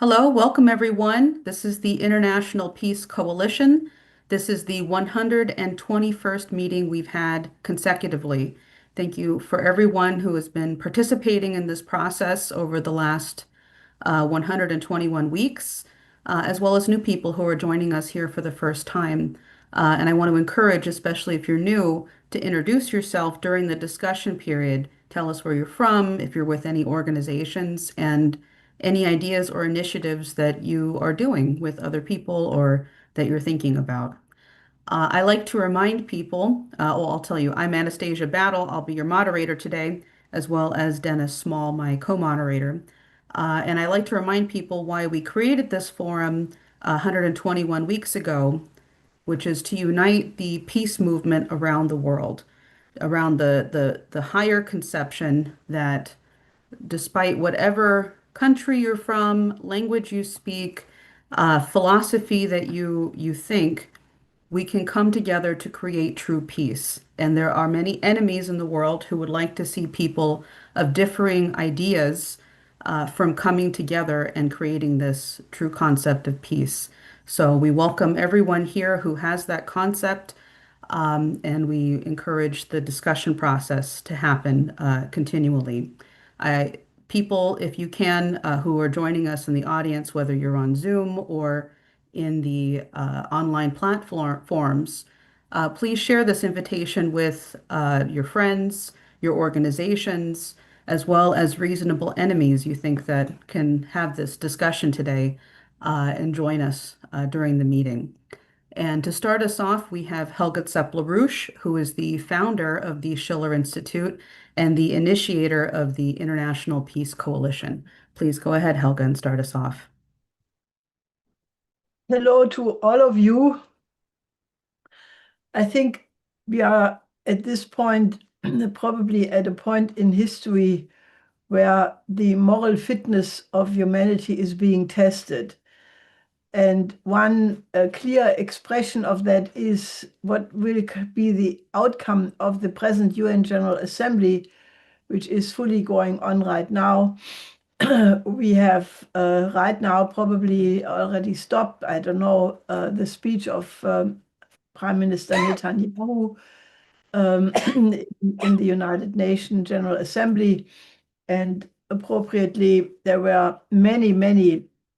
Hello, welcome everyone. This is the International Peace Coalition. This is the 121st meeting we've had consecutively. Thank you for everyone who has been participating in this process over the last 121 weeks, as well as new people who are joining us here for the first time. And I want to encourage, especially if you're new, to introduce yourself during the discussion period. Tell us where you're from, if you're with any organizations, and any ideas or initiatives that you are doing with other people or that you're thinking about. I like to remind people, well, I'll tell you, I'm Anastasia Battle. I'll be your moderator today, as well as Dennis Small, my co-moderator. And I like to remind people why we created this forum 121 weeks ago, which is to unite the peace movement around the world, around the higher conception that despite whatever country you're from, language you speak, philosophy that you think, we can come together to create true peace. And there are many enemies in the world who would like to see people of differing ideas from coming together and creating this true concept of peace. So we welcome everyone here who has that concept, and we encourage the discussion process to happen continually. I, People, if you can, who are joining us in the audience, whether you're on Zoom or in the online platforms, please share this invitation with your friends, your organizations, as well as reasonable enemies you think that can have this discussion today and join us during the meeting. And to start us off, we have Helga Zepp-LaRouche, who is the founder of the Schiller Institute and the initiator of the International Peace Coalition. Please go ahead, Helga, and start us off. Hello to all of you. I think we are at this point probably at a point in history where the moral fitness of humanity is being tested. And one clear expression of that is what will be the outcome of the present UN General Assembly, which is fully going on right now. We have right now probably already stopped, I don't know, the speech of Prime Minister Netanyahu in the United Nations General Assembly. And appropriately, there were many,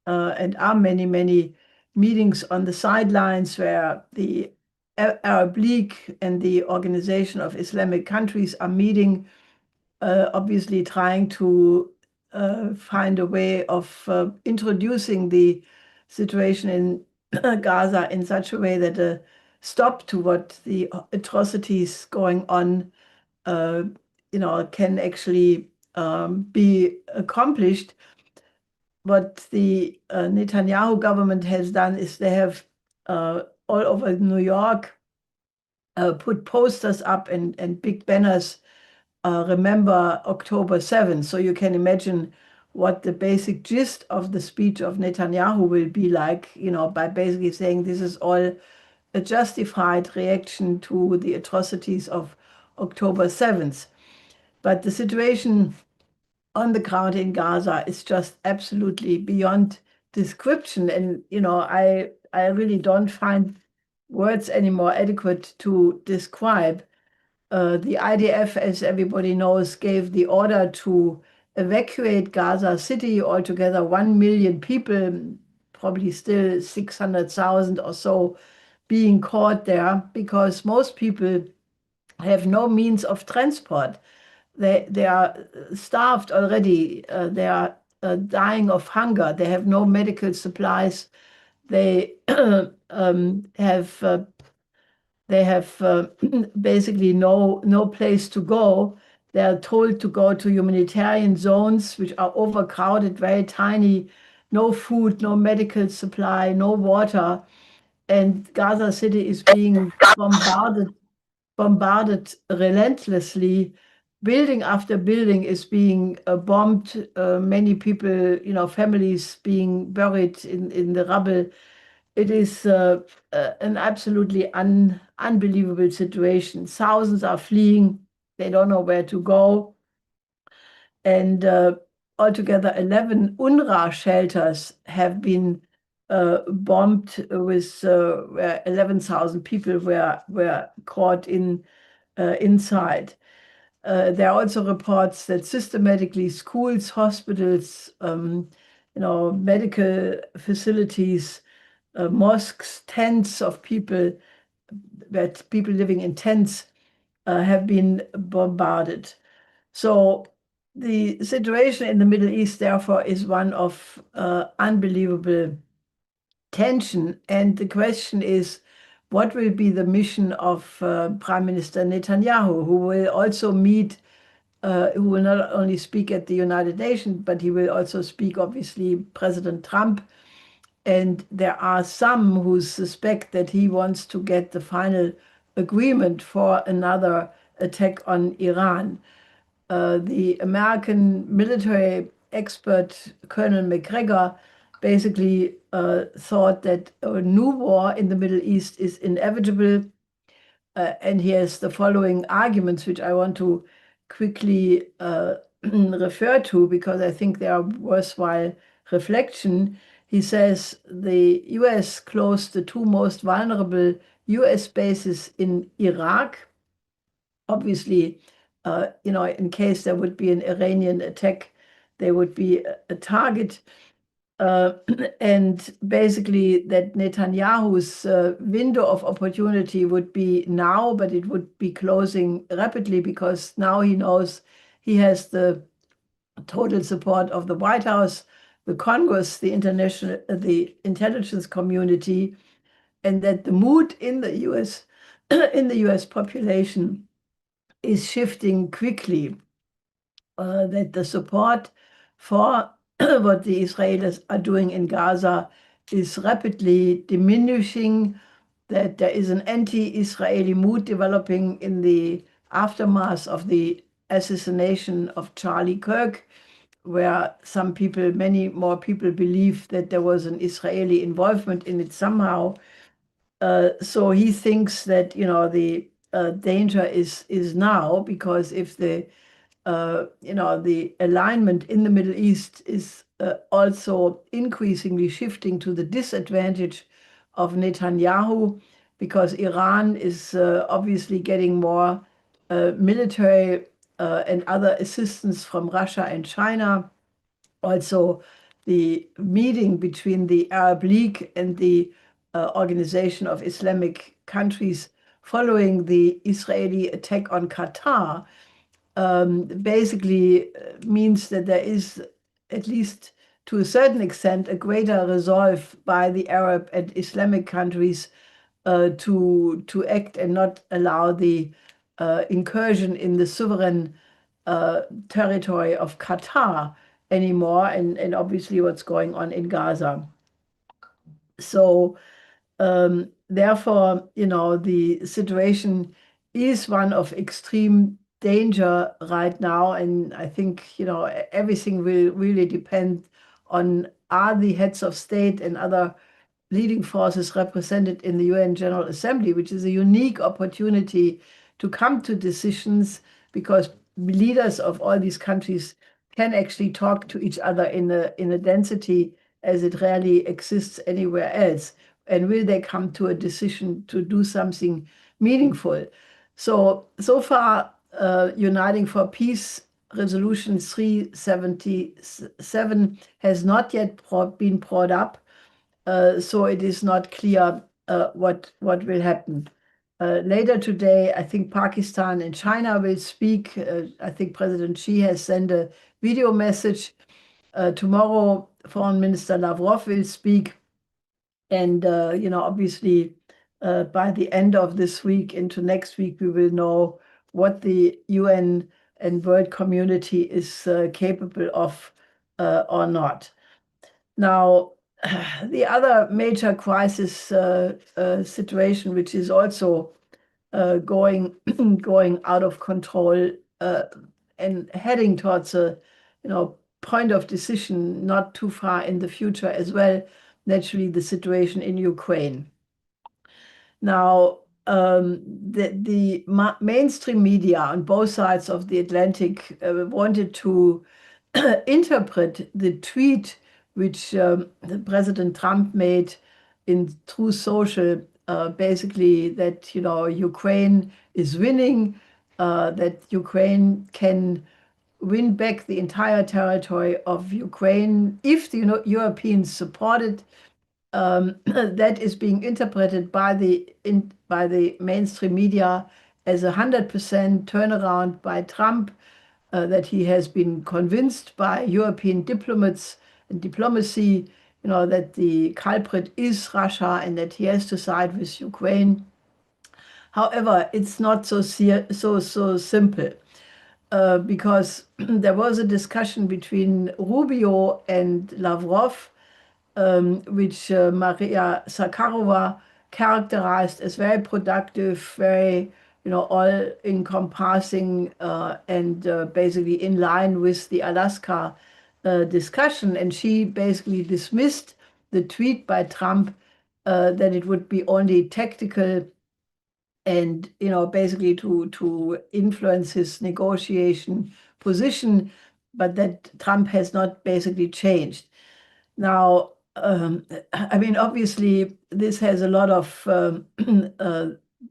and are many meetings on the sidelines where the Arab League and the Organization of Islamic Countries are meeting, obviously trying to find a way of introducing the situation in Gaza in such a way that a stop to what the atrocities going on, can actually be accomplished. What the Netanyahu government has done is they have all over New York put posters up and big banners, remember October 7th. So you can imagine what the basic gist of the speech of Netanyahu will be like, by basically saying this is all a justified reaction to the atrocities of October 7th. But the situation on the ground in Gaza is just absolutely beyond description. And, I really don't find words anymore adequate to describe. The IDF, as everybody knows, gave the order to evacuate Gaza City, altogether 1 million people, probably still 600,000 or so being caught there, because most people have no means of transport. They are starved already. They are dying of hunger. They have no medical supplies. They have basically no place to go. They are told to go to humanitarian zones, which are overcrowded, very tiny, no food, no medical supply, no water. And Gaza City is being bombarded relentlessly. Building after building is being bombed. Many people, families being buried in the rubble. It is an absolutely unbelievable situation. Thousands are fleeing. They don't know where to go. And altogether 11 UNRWA shelters have been bombed with where 11,000 people were caught inside. There are also reports that systematically schools, hospitals, medical facilities, mosques, tents of people, that people living in tents have been bombarded. So the situation in the Middle East, therefore, is one of unbelievable tension. And the question is, what will be the mission of Prime Minister Netanyahu, who will also meet, who will not only speak at the United Nations, but he will also speak, obviously, President Trump. And there are some who suspect that he wants to get the final agreement for another attack on Iran. The American military expert, Colonel Macgregor, basically thought that a new war in the Middle East is inevitable. And he has the following arguments, which I want to quickly refer to because I think they are worthwhile reflection. He says the US closed the two most vulnerable US bases in Iraq, obviously, in case there would be an Iranian attack, they would be a target. And basically, that Netanyahu's window of opportunity would be now, but it would be closing rapidly because now he knows he has the total support of the White House, the Congress, the intelligence community, and that the mood in the U.S. in the U.S. population is shifting quickly, that the support for what the Israelis are doing in Gaza is rapidly diminishing, that there is an anti-Israeli mood developing in the aftermath of the assassination of Charlie Kirk, where some people, many more people believe that there was an Israeli involvement in it somehow. So he thinks that, the danger is now, because if the alignment in the Middle East is also increasingly shifting to the disadvantage of Netanyahu, because Iran is obviously getting more military and other assistance from Russia and China. Also, the meeting between the Arab League and the Organization of Islamic Countries following the Israeli attack on Qatar basically means that there is, at least to a certain extent, a greater resolve by the Arab and Islamic countries to act and not allow the incursion in the sovereign territory of Qatar anymore, and obviously what's going on in Gaza. So therefore, the situation is one of extreme danger right now. And I think, everything will really depend on, are the heads of state and other leading forces represented in the UN General Assembly, which is a unique opportunity to come to decisions, because leaders of all these countries can actually talk to each other in a density as it rarely exists anywhere else. And will they come to a decision to do something meaningful? So far, Uniting for Peace Resolution 377 has not yet been brought up. So it is not clear what will happen. Later today, I think Pakistan and China will speak. I think President Xi has sent a video message. Tomorrow, Foreign Minister Lavrov will speak. And, obviously, by the end of this week into next week, we will know what the UN and world community is capable of or not. Now, the other major crisis situation, which is also going out of control and heading towards a point of decision not too far in the future as well, naturally the situation in Ukraine. Now, the mainstream media on both sides of the Atlantic wanted to interpret the tweet which President Trump made in Truth Social, basically that Ukraine is winning, that Ukraine can win back the entire territory of Ukraine if the Europeans support it. That is being interpreted by the mainstream media as 100% turnaround by Trump, that he has been convinced by European diplomats and diplomacy, that the culprit is Russia and that he has to side with Ukraine. However, it's not so simple, because there was a discussion between Rubio and Lavrov, which Maria Zakharova characterized as very productive, very, all encompassing, and basically in line with the Alaska discussion. And she basically dismissed the tweet by Trump, that it would be only tactical and, basically to influence his negotiation position, but that Trump has not basically changed. Now, I mean, obviously, this has a lot of,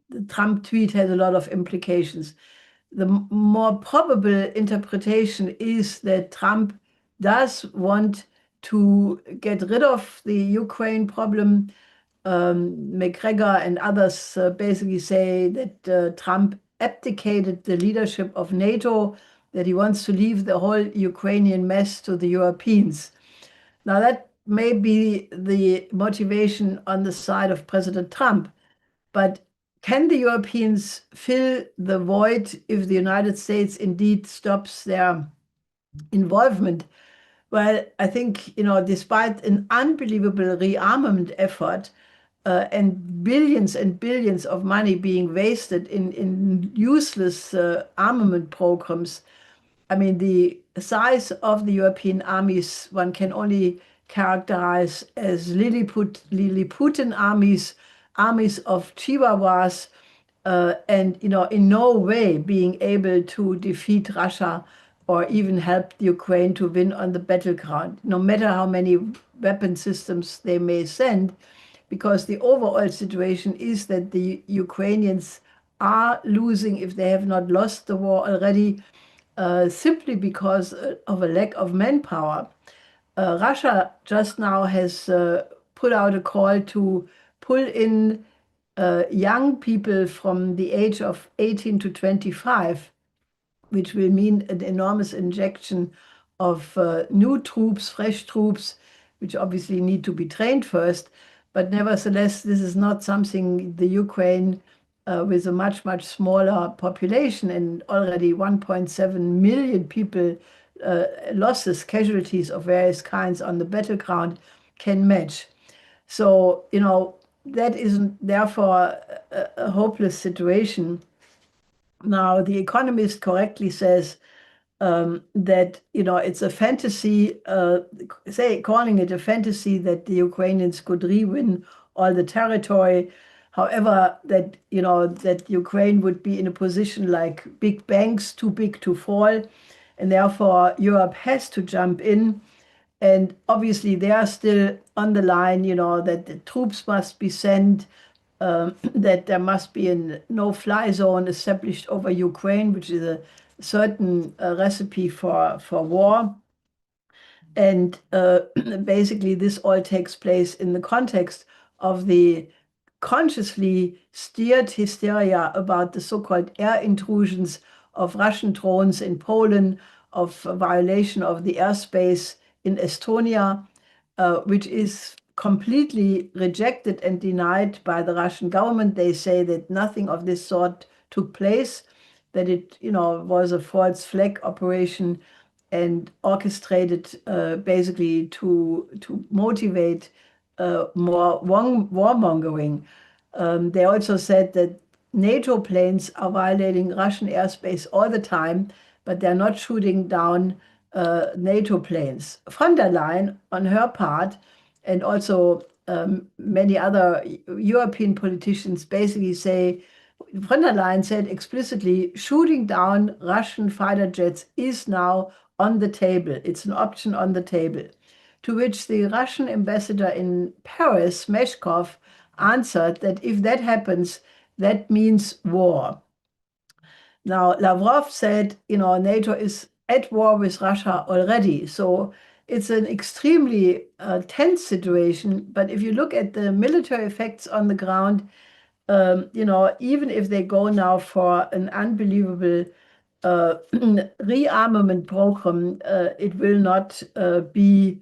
the Trump tweet has a lot of implications. The more probable interpretation is that Trump does want to get rid of the Ukraine problem. Macgregor and others basically say that Trump abdicated the leadership of NATO, that he wants to leave the whole Ukrainian mess to the Europeans. Now, that may be the motivation on the side of President Trump, but can the Europeans fill the void if the United States indeed stops their involvement? Well, I think, despite an unbelievable rearmament effort, and billions of money being wasted in useless armament programs, I mean, the size of the European armies, one can only characterize as Lilliputian armies, armies of chihuahuas, and, in no way being able to defeat Russia or even help Ukraine to win on the battleground, no matter how many weapon systems they may send, because the overall situation is that the Ukrainians are losing, if they have not lost the war already, simply because of a lack of manpower. Russia just now has put out a call to pull in young people from the age of 18 to 25, which will mean an enormous injection of new troops, fresh troops, which obviously need to be trained first. But nevertheless, this is not something the Ukraine, with a much smaller population and already 1.7 million people, losses, casualties of various kinds on the battleground, can match. So, that isn't therefore a hopeless situation. Now, The Economist correctly says that it's a fantasy, calling it a fantasy that the Ukrainians could re-win all the territory. However, that that Ukraine would be in a position like big banks, too big to fall, and therefore Europe has to jump in. And obviously, they are still on the line, that the troops must be sent, that there must be a no-fly zone established over Ukraine, which is a certain recipe for war. And basically, this all takes place in the context of the consciously steered hysteria about the so-called air intrusions of Russian drones in Poland, of violation of the airspace in Estonia, which is completely rejected and denied by the Russian government. They say that nothing of this sort took place, that it, was a false flag operation and orchestrated basically to motivate more warmongering. They also said that NATO planes are violating Russian airspace all the time, but they're not shooting down NATO planes. Von der Leyen, on her part, and also many other European politicians basically say, von der Leyen said explicitly, shooting down Russian fighter jets is now on the table. It's an option on the table. To which the Russian ambassador in Paris, Meshkov, answered that if that happens, that means war. Now, Lavrov said, NATO is at war with Russia already. So it's an extremely tense situation. But if you look at the military effects on the ground, even if they go now for an unbelievable rearmament program, it will not be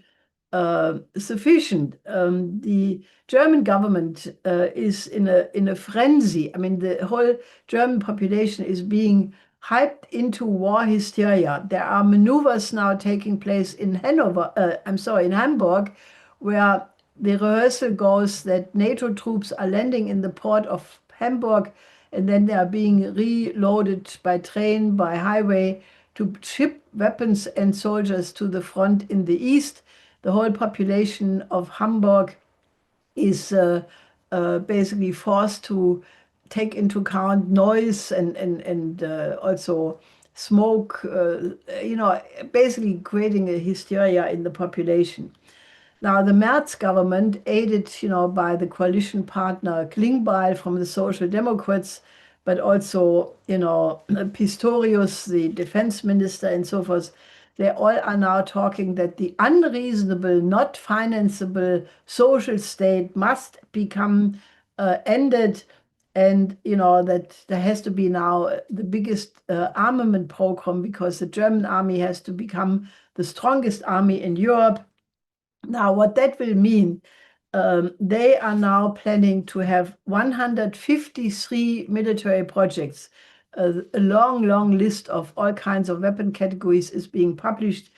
sufficient. The German government is in a frenzy. I mean, the whole German population is being hyped into war hysteria. There are maneuvers now taking place in in Hamburg, where the rehearsal goes that NATO troops are landing in the port of Hamburg, and then they are being reloaded by train, by highway, to ship weapons and soldiers to the front in the east. The whole population of Hamburg is basically forced to take into account noise and also smoke, basically creating a hysteria in the population. Now, the Merz government, aided, by the coalition partner Klingbeil from the Social Democrats, but also, Pistorius, the defense minister, and so forth, they all are now talking that the unreasonable, not financeable social state must become ended, and that there has to be now the biggest armament program, because the German army has to become the strongest army in Europe. Now, what that will mean, they are now planning to have 153 military projects. A long, long list of all kinds of weapon categories is being published,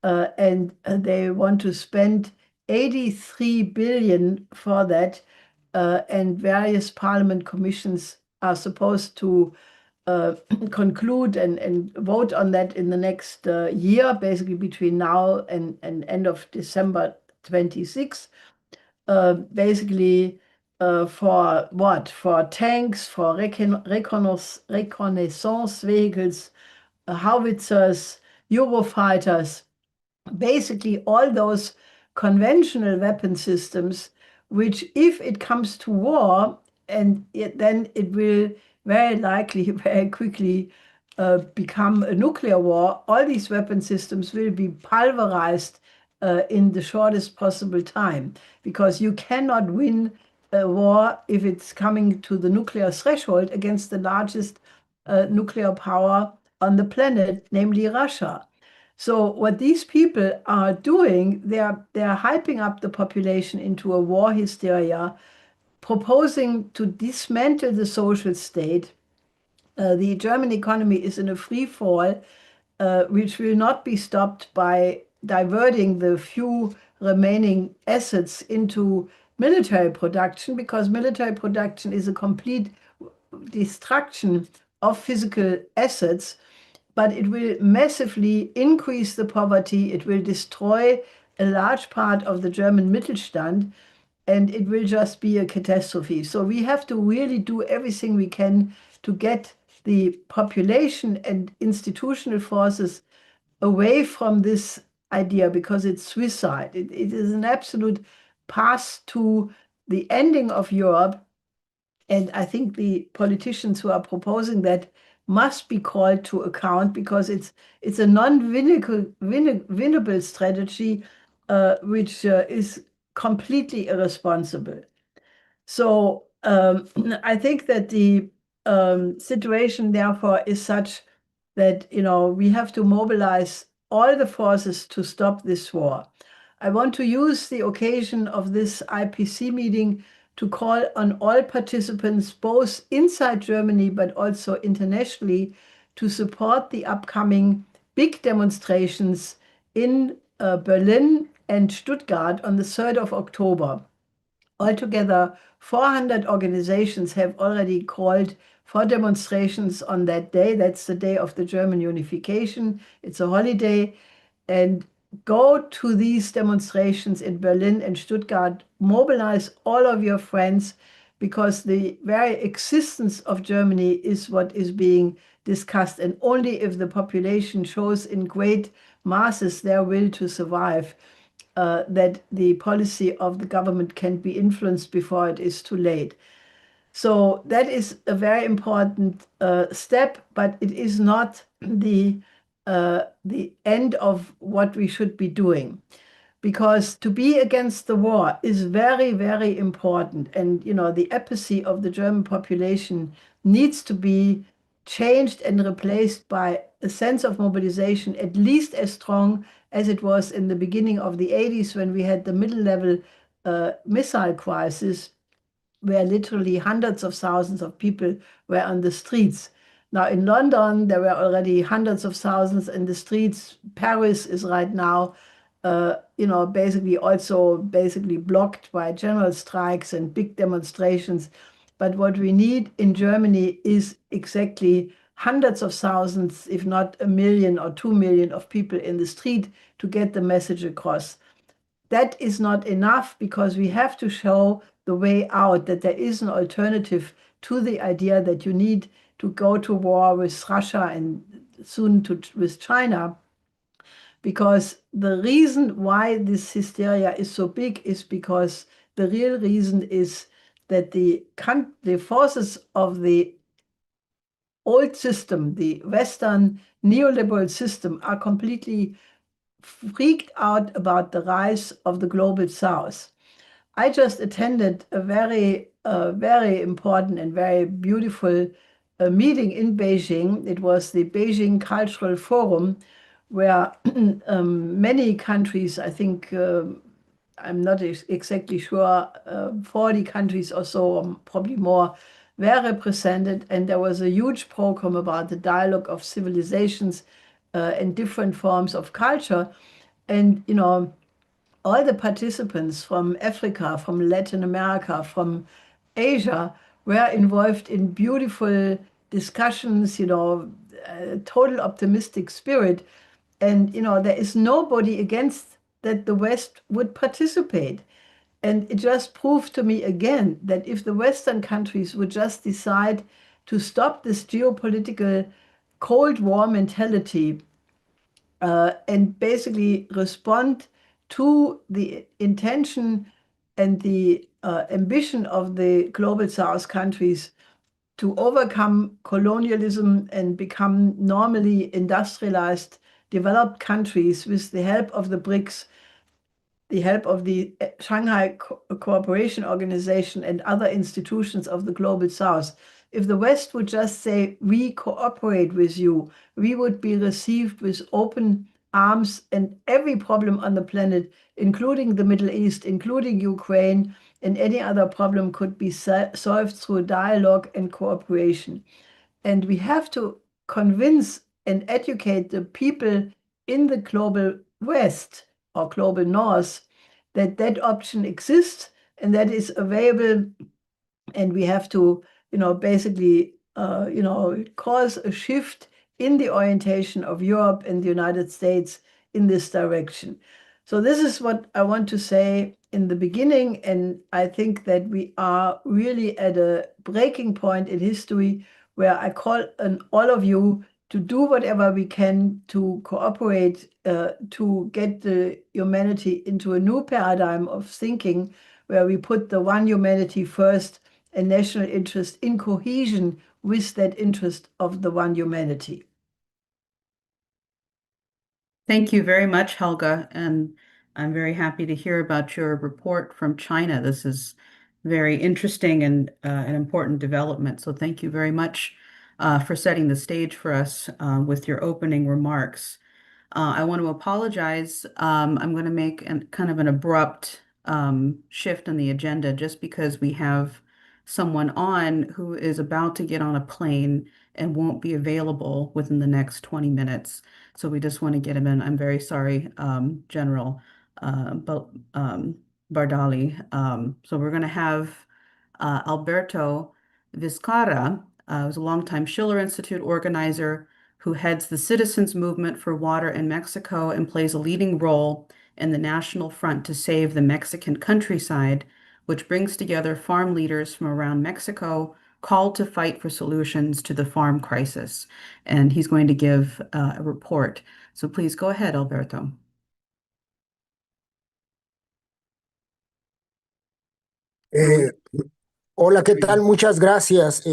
and they want to spend 83 billion for that, and various parliament commissions are supposed to conclude and vote on that in the next year, basically between now and end of December 26. Basically, for what? For tanks, for reconnaissance vehicles, howitzers, Eurofighters, basically all those conventional weapon systems, which, if it comes to war, then it will very likely, very quickly become a nuclear war. All these weapon systems will be pulverized in the shortest possible time, because you cannot win a war if it's coming to the nuclear threshold against the largest nuclear power on the planet, namely Russia. So what these people are doing, they're hyping up the population into a war hysteria, proposing to dismantle the social state. The German economy is in a free fall, which will not be stopped by diverting the few remaining assets into military production, because military production is a complete destruction of physical assets, but it will massively increase the poverty. It will destroy a large part of the German Mittelstand, and it will just be a catastrophe. So we have to really do everything we can to get the population and institutional forces away from this idea, because it's suicide. It is an absolute path to the ending of Europe. And I think the politicians who are proposing that must be called to account, because it's a non-winnable strategy, which is completely irresponsible. So I think that the situation, therefore, is such that we have to mobilize all the forces to stop this war. I want to use the occasion of this IPC meeting to call on all participants, both inside Germany but also internationally, to support the upcoming big demonstrations in Berlin and Stuttgart on the 3rd of October. Altogether, 400 organizations have already called for demonstrations on that day. That's the day of the German unification. It's a holiday. And go to these demonstrations in Berlin and Stuttgart. Mobilize all of your friends, because the very existence of Germany is what is being discussed. And only if the population shows in great masses their will to survive, that the policy of the government can be influenced before it is too late. So that is a very important step, but it is not the end of what we should be doing. Because to be against the war is very, very important. And, the apathy of the German population needs to be changed and replaced by a sense of mobilization, at least as strong as it was in the beginning of the 80s when we had the middle level missile crisis, where literally hundreds of thousands of people were on the streets. Now, in London, there were already hundreds of thousands in the streets. Paris is right now, basically blocked by general strikes and big demonstrations. But what we need in Germany is exactly hundreds of thousands, if not a million or 2 million of people in the street to get the message across. That is not enough because we have to show the way out, that there is an alternative to the idea that you need to go to war with Russia and soon with China. Because the reason why this hysteria is so big is because the real reason is that the forces of the old system, the Western neoliberal system, are completely freaked out about the rise of the global South. I just attended a very important and very beautiful meeting in Beijing. It was the Beijing Cultural Forum, where many countries, I think, I'm not exactly sure, 40 countries or so, or probably more, were represented. And there was a huge program about the dialogue of civilizations and different forms of culture. And, all the participants from Africa, from Latin America, from Asia were involved in beautiful discussions, total optimistic spirit. And, there is nobody against that the West would participate. And it just proved to me again that if the Western countries would just decide to stop this geopolitical Cold War mentality and basically respond to the intention and the ambition of the global South countries to overcome colonialism and become normally industrialized, developed countries with the help of the BRICS, the help of the Shanghai Cooperation Organization and other institutions of the Global South. If the West would just say, we cooperate with you, we would be received with open arms, and every problem on the planet, including the Middle East, including Ukraine, and any other problem could be solved through dialogue and cooperation. And we have to convince and educate the people in the global West or global North that that option exists and that is available. And we have to, basically, cause a shift in the orientation of Europe and the United States in this direction. So this is what I want to say in the beginning. And I think that we are really at a breaking point in history where I call on all of you to do whatever we can to cooperate, to get the humanity into a new paradigm of thinking where we put the one humanity first and national interest in cohesion with that interest of the one humanity. Thank you very much, Helga, and I'm very happy to hear about your report from China. This is very interesting and an important development. So thank you very much for setting the stage for us with your opening remarks. I want to apologize. I'm going to make kind of an abrupt shift in the agenda just because we have someone on who is about to get on a plane and won't be available within the next 20 minutes. So we just want to get him in. I'm very sorry, General but, Bardalai. So we're going to have Alberto Vizcarra, who's a longtime Schiller Institute organizer who heads the Citizens Movement for Water in Mexico and plays a leading role in the National Front to Save the Mexican Countryside, which brings together farm leaders from around Mexico, call to fight for solutions to the farm crisis. And he's going to give a report. So please go ahead, Alberto. Eh, Hola, ¿qué tal? Muchas gracias.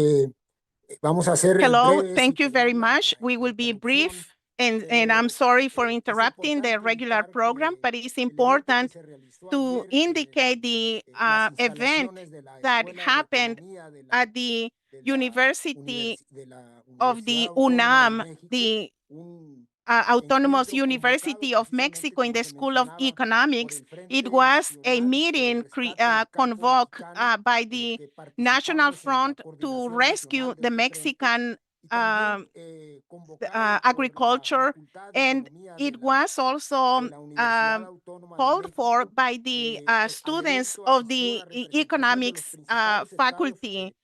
Vamos a hacer Hello, breves thank y you very pedir una much. We will be brief, introducción, and I'm sorry for es interrupting the importante regular indicar program, que but it's el evento que important se realizó to ayer indicate the las event instalaciones de la that Escuela de happened Economía de at the University de la of Universidad the Autónoma de UNAM, México, the un Autonomous encuentro convocado University of precisamente, Mexico in como the se School of mencionaba, por Economics. el It Frente was a Nacional por el meeting Rescate del Campo convoked Mexicano, by en el the que National participamos en la Front to coordinación rescue nacional de the este frente, Mexican y también convocado por la agriculture, Facultad de and Economía it was also de la Universidad Autónoma de called for México, by the al students evento of the asistió la representación de los economics principales estados faculty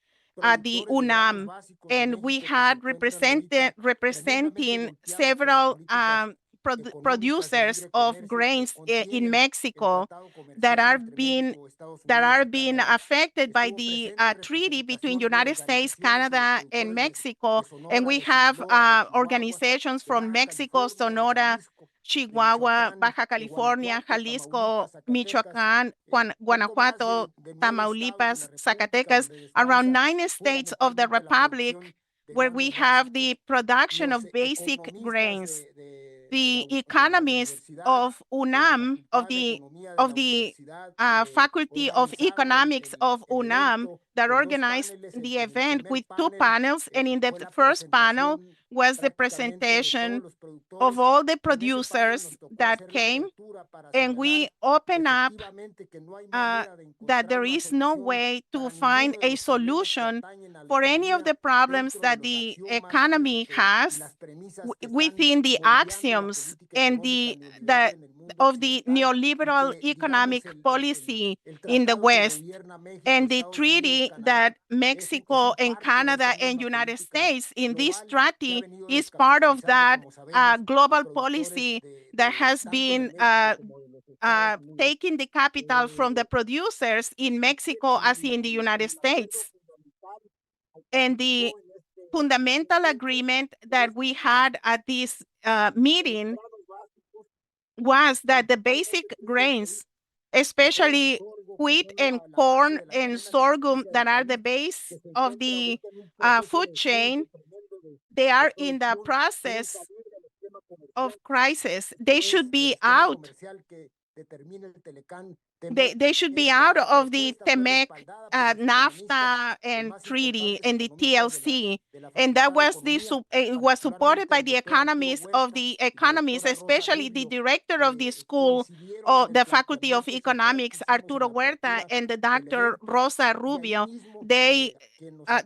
at the productores de granos UNAM, básicos de and we México, que se had encuentran ahorita tremendamente representing golpeados por las several políticas económicas de producers libre of comercio que grains in contienen el Mexico tratado that comercial are entre being México, Estados that Unidos are y being Canadá. affected by Estuvo the presente treaty between representación de United States, organizaciones y de Canada, and productores Mexico. de And Sonora, we de have Sinaloa, de Chihuahua, organizations de from Baja Mexico, California, de Sonora, Jalisco, de Chihuahua, Michoacán, Baja de California, Guanajuato, Jalisco, Tamaulipas, Zacatecas, Michoacán, poco más Guanajuato, de 9 estados de la Tamaulipas, República Zacatecas, donde around descansa 9 states of the fundamentalmente la Republic producción de where we granos have the básicos. production Los of basic economistas grains. de The la economists universidad, of de la UNAM, Facultad de Economía de of la the universidad, Faculty of organizaron Economics of el UNAM evento that con dos organized paneles. the En el event primer with two panel panels, and in the fue la first panel presentación was the prácticamente de todos presentation los of productores. all the En ese panel producers nos tocó that hacer la came, apertura para and we señalar open up efectivamente que no hay uh, manera de that encontrar there una is no solución way to para find ninguno de a los problemas que solution atañen a la for any of economía the problems dentro de that los the axiomas economy y has las premisas que están within the moldeando la axioms política and económica neoliberal en el mundo of the occidental, y neoliberal que, digamos, economic policy el in the tratado que West. gobierna México, And the Estados Unidos, treaty that Canadá, es Mexico un and parte de Canada esa and misma United política States in this global que ha treaty venido is part of descapitalizando, that como sabemos, a global productores policy that has tanto de been México como de los Estados Unidos. taking the capital from the producers in Mexico as in the United States. And the fundamental agreement that we had at this meeting was that the basic grains, especially wheat and corn and sorghum, that are the base of the food chain, they are in the process of crisis. They should be out. They should be out of the TEMEC, NAFTA, and treaty and the TLC. And that was it was supported by the economists, especially the director of the school, of the Faculty of Economics, Arturo Huerta, and the Dr. Rosa Rubio. They,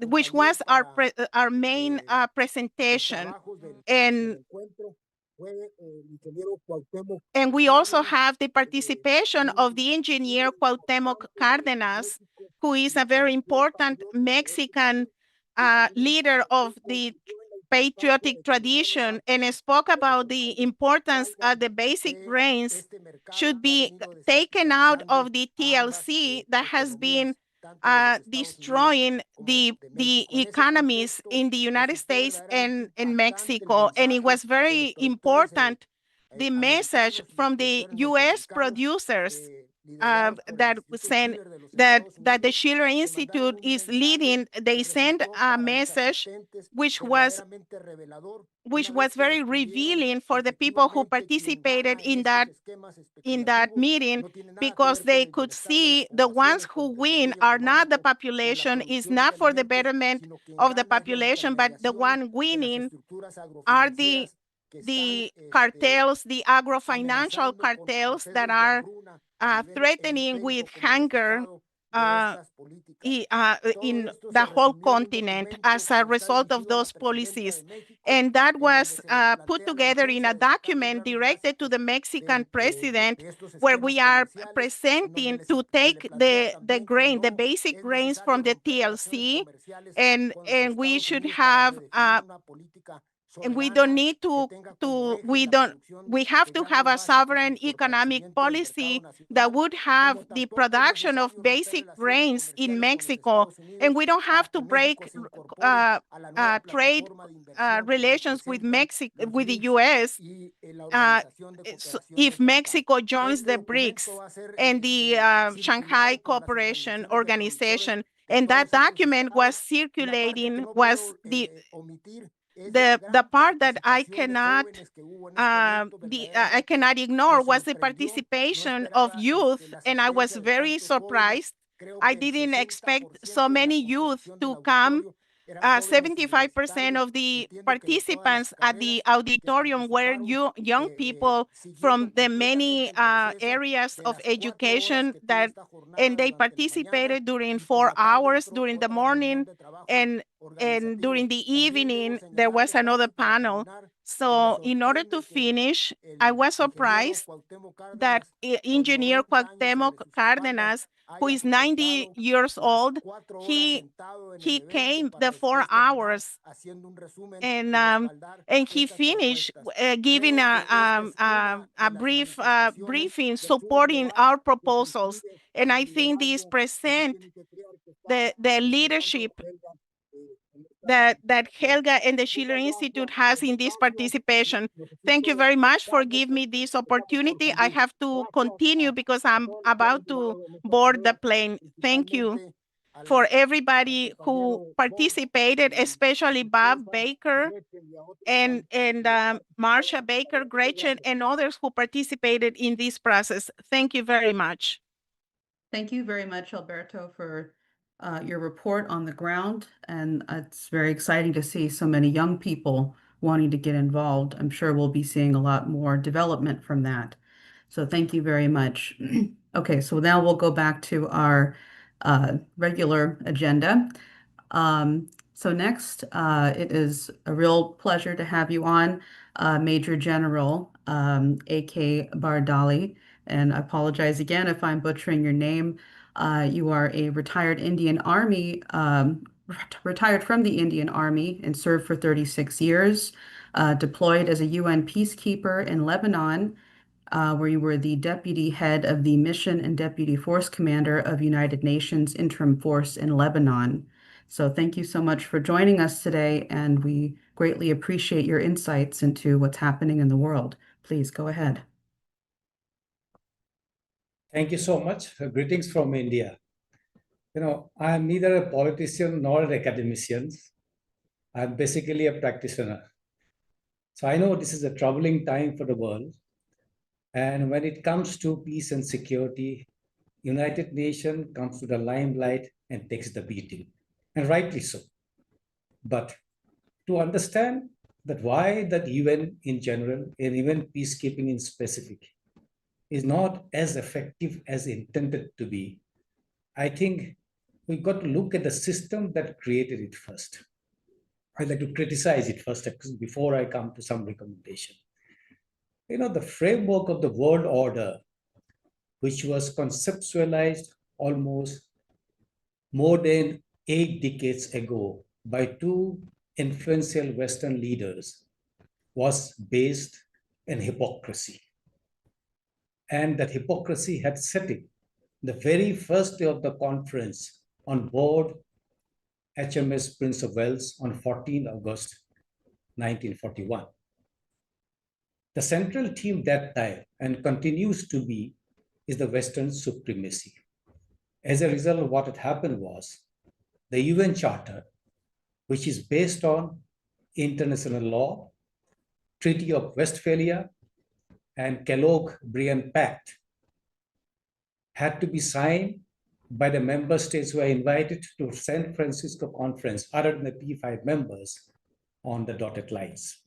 which was our main presentation. And we also have the participation of the engineer Cuauhtemoc Cárdenas, who is a very important Mexican leader of the patriotic tradition, and spoke about the importance of the basic grains should be taken out of the TLC that has been destroying the economies in the United States and in Mexico. And it was very important, the message from the U.S. producers that send that the Schiller Institute is leading. They sent a message which was very revealing for the people who participated in that meeting, because they could see the ones who win are not the population, is not for the betterment of the population, but the one winning are the cartels, the agro-financial cartels that are threatening with hunger in the whole continent as a result of those policies. And that was put together in a document directed to the Mexican president, where we are presenting to take the basic grains from the TLC, and we should have and we don't need we have to have a sovereign economic policy that would have the production of basic grains in Mexico, and we don't have to break trade relations with Mexico, with the U.S. If Mexico joins the BRICS and the Shanghai Cooperation Organization. And that document was circulating, was the part that I cannot ignore was the participation of youth, and I was very surprised. I didn't expect so many youth to come. 75% of the participants at the auditorium were young people from the many areas of education and they participated during 4 hours during the morning, and during the evening there was another panel. So in order to finish, I was surprised that engineer Cuauhtemoc Cárdenas, who is 90 years old, he came the 4 hours and he finished giving a brief briefing supporting our proposals. And I think these present the leadership that Helga and the Schiller Institute has in this participation. Thank you very much for giving me this opportunity. I have to continue because I'm about to board the plane. Thank you for everybody who participated, especially Bob Baker and Marsha Baker, Gretchen, and others who participated in this process. Thank you very much. Thank you very much, Alberto, for your report on the ground. And it's very exciting to see so many young people wanting to get involved. I'm sure we'll be seeing a lot more development from that. So thank you very much. Okay, so now we'll go back to our regular agenda. So next, it is a real pleasure to have you on, Major General A.K. Bardalai. And I apologize again if I'm butchering your name. You are a retired Indian Army, retired from the Indian Army and served for 36 years, deployed as a UN peacekeeper in Lebanon, where you were the deputy head of the mission and deputy force commander of United Nations Interim Force in Lebanon. So thank you so much for joining us today, and we greatly appreciate your insights into what's happening in the world. Please go ahead. Thank you so much. Greetings from India. I am neither a politician nor an academician. I'm basically a practitioner. So I know this is a troubling time for the world. And when it comes to peace and security, United Nations comes to the limelight and takes the beating, and rightly so. But to understand that why the UN in general, and even peacekeeping in specific, is not as effective as intended to be, I think we've got to look at the system that created it first. I'd like to criticize it first before I come to some recommendation. The framework of the world order, which was conceptualized almost more than 8 decades ago by 2 influential Western leaders, was based in hypocrisy. And that hypocrisy had set in the very first day of the conference on board HMS Prince of Wales on 14 August 1941. The central theme that time, and continues to be, is the Western supremacy. As a result, what had happened was the UN Charter, which is based on international law, Treaty of Westphalia, and Kellogg-Briand Pact, had to be signed by the member states who were invited to San Francisco conference, other than the P5 members, on the dotted lines.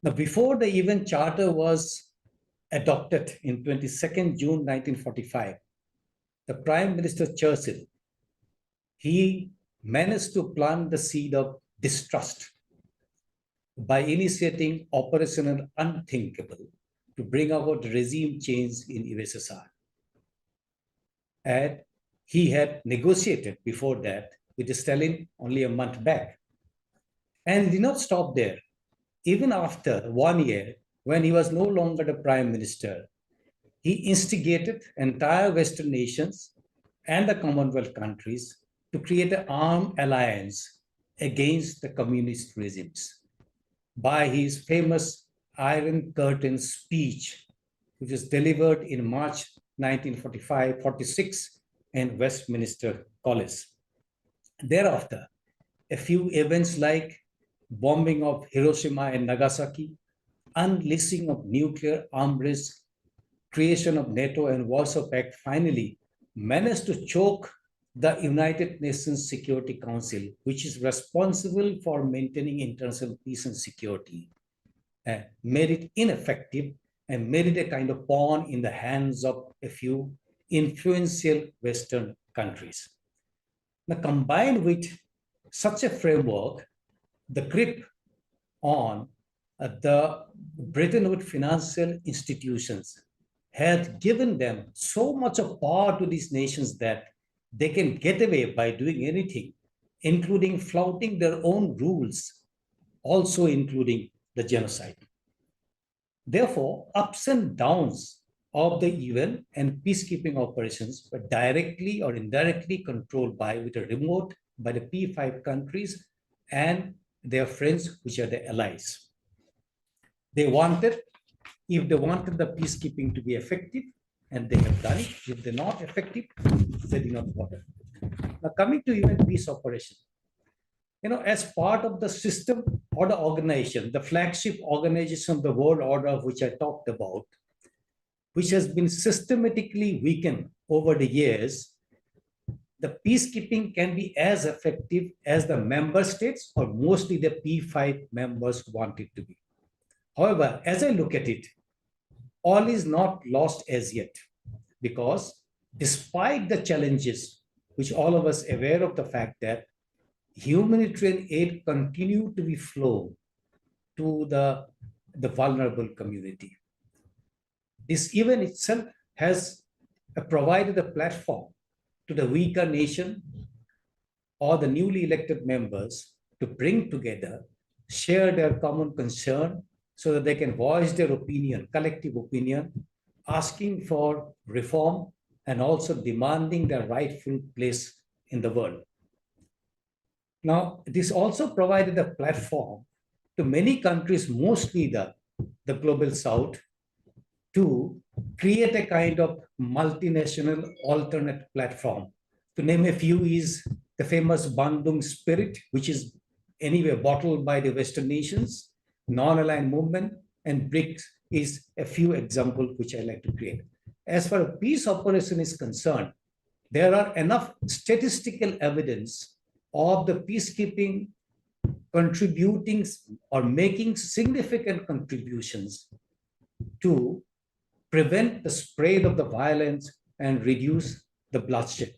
Now, before the UN Charter was adopted in 22nd June 1945, the Prime Minister Churchill, he managed to plant the seed of distrust by initiating Operational Unthinkable to bring about regime change in USSR. And he had negotiated before that with Stalin only a month back. And did not stop there. Even after 1 year, when he was no longer the prime minister, he instigated entire Western nations and the Commonwealth countries to create an armed alliance against the communist regimes by his famous Iron Curtain speech, which was delivered in March 1945-46 in Westminster College. Thereafter, a few events like bombing of Hiroshima and Nagasaki, unleashing of nuclear arms risk, creation of NATO and Warsaw Pact finally managed to choke the United Nations Security Council, which is responsible for maintaining international peace and security, made it ineffective and made it a kind of pawn in the hands of a few influential Western countries. Now, combined with such a framework, the grip on the Bretton Woods financial institutions had given them so much of power to these nations that they can get away by doing anything, including flouting their own rules, also including the genocide. Therefore, ups and downs of the UN and peacekeeping operations were directly or indirectly controlled by the P5 countries and their friends, which are the allies. If they wanted the peacekeeping to be effective, and they have done it. If they're not effective, they do not bother. Now, coming to UN peace operation, as part of the system or the organization, the flagship organization of the world order, which I talked about, which has been systematically weakened over the years, the peacekeeping can be as effective as the member states or mostly the P5 members want it to be. However, as I look at it, all is not lost as yet, because despite the challenges, which all of us are aware of the fact that humanitarian aid continue to be flowed to the vulnerable community. This event itself has provided a platform to the weaker nation or the newly elected members to bring together, share their common concern so that they can voice their opinion, collective opinion, asking for reform and also demanding their rightful place in the world. Now, this also provided a platform to many countries, mostly the global south, to create a kind of multinational alternate platform. To name a few is the famous Bandung spirit, which is anyway bottled by the Western nations, non-aligned movement, and BRICS is a few examples which I like to create. As far as peace operation is concerned, there are enough statistical evidence of the peacekeeping contributing or making significant contributions to prevent the spread of the violence and reduce the bloodshed.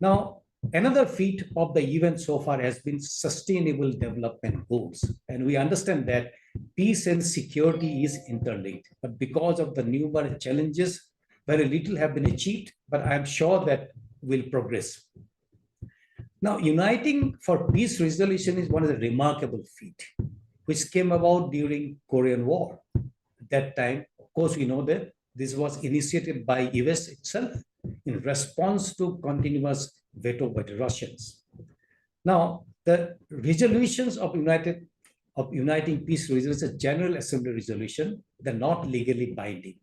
Now, another feat of the event so far has been sustainable development goals. And we understand that peace and security is interlinked, but because of the numerous challenges, very little have been achieved, but I'm sure that will progress. Now, uniting for peace resolution is one of the remarkable feat, which came about during Korean War. At that time, of course, we know that this was initiated by US itself in response to continuous veto by the Russians. Now, the resolutions of Uniting Peace Resolution, General Assembly resolution, they're not legally binding.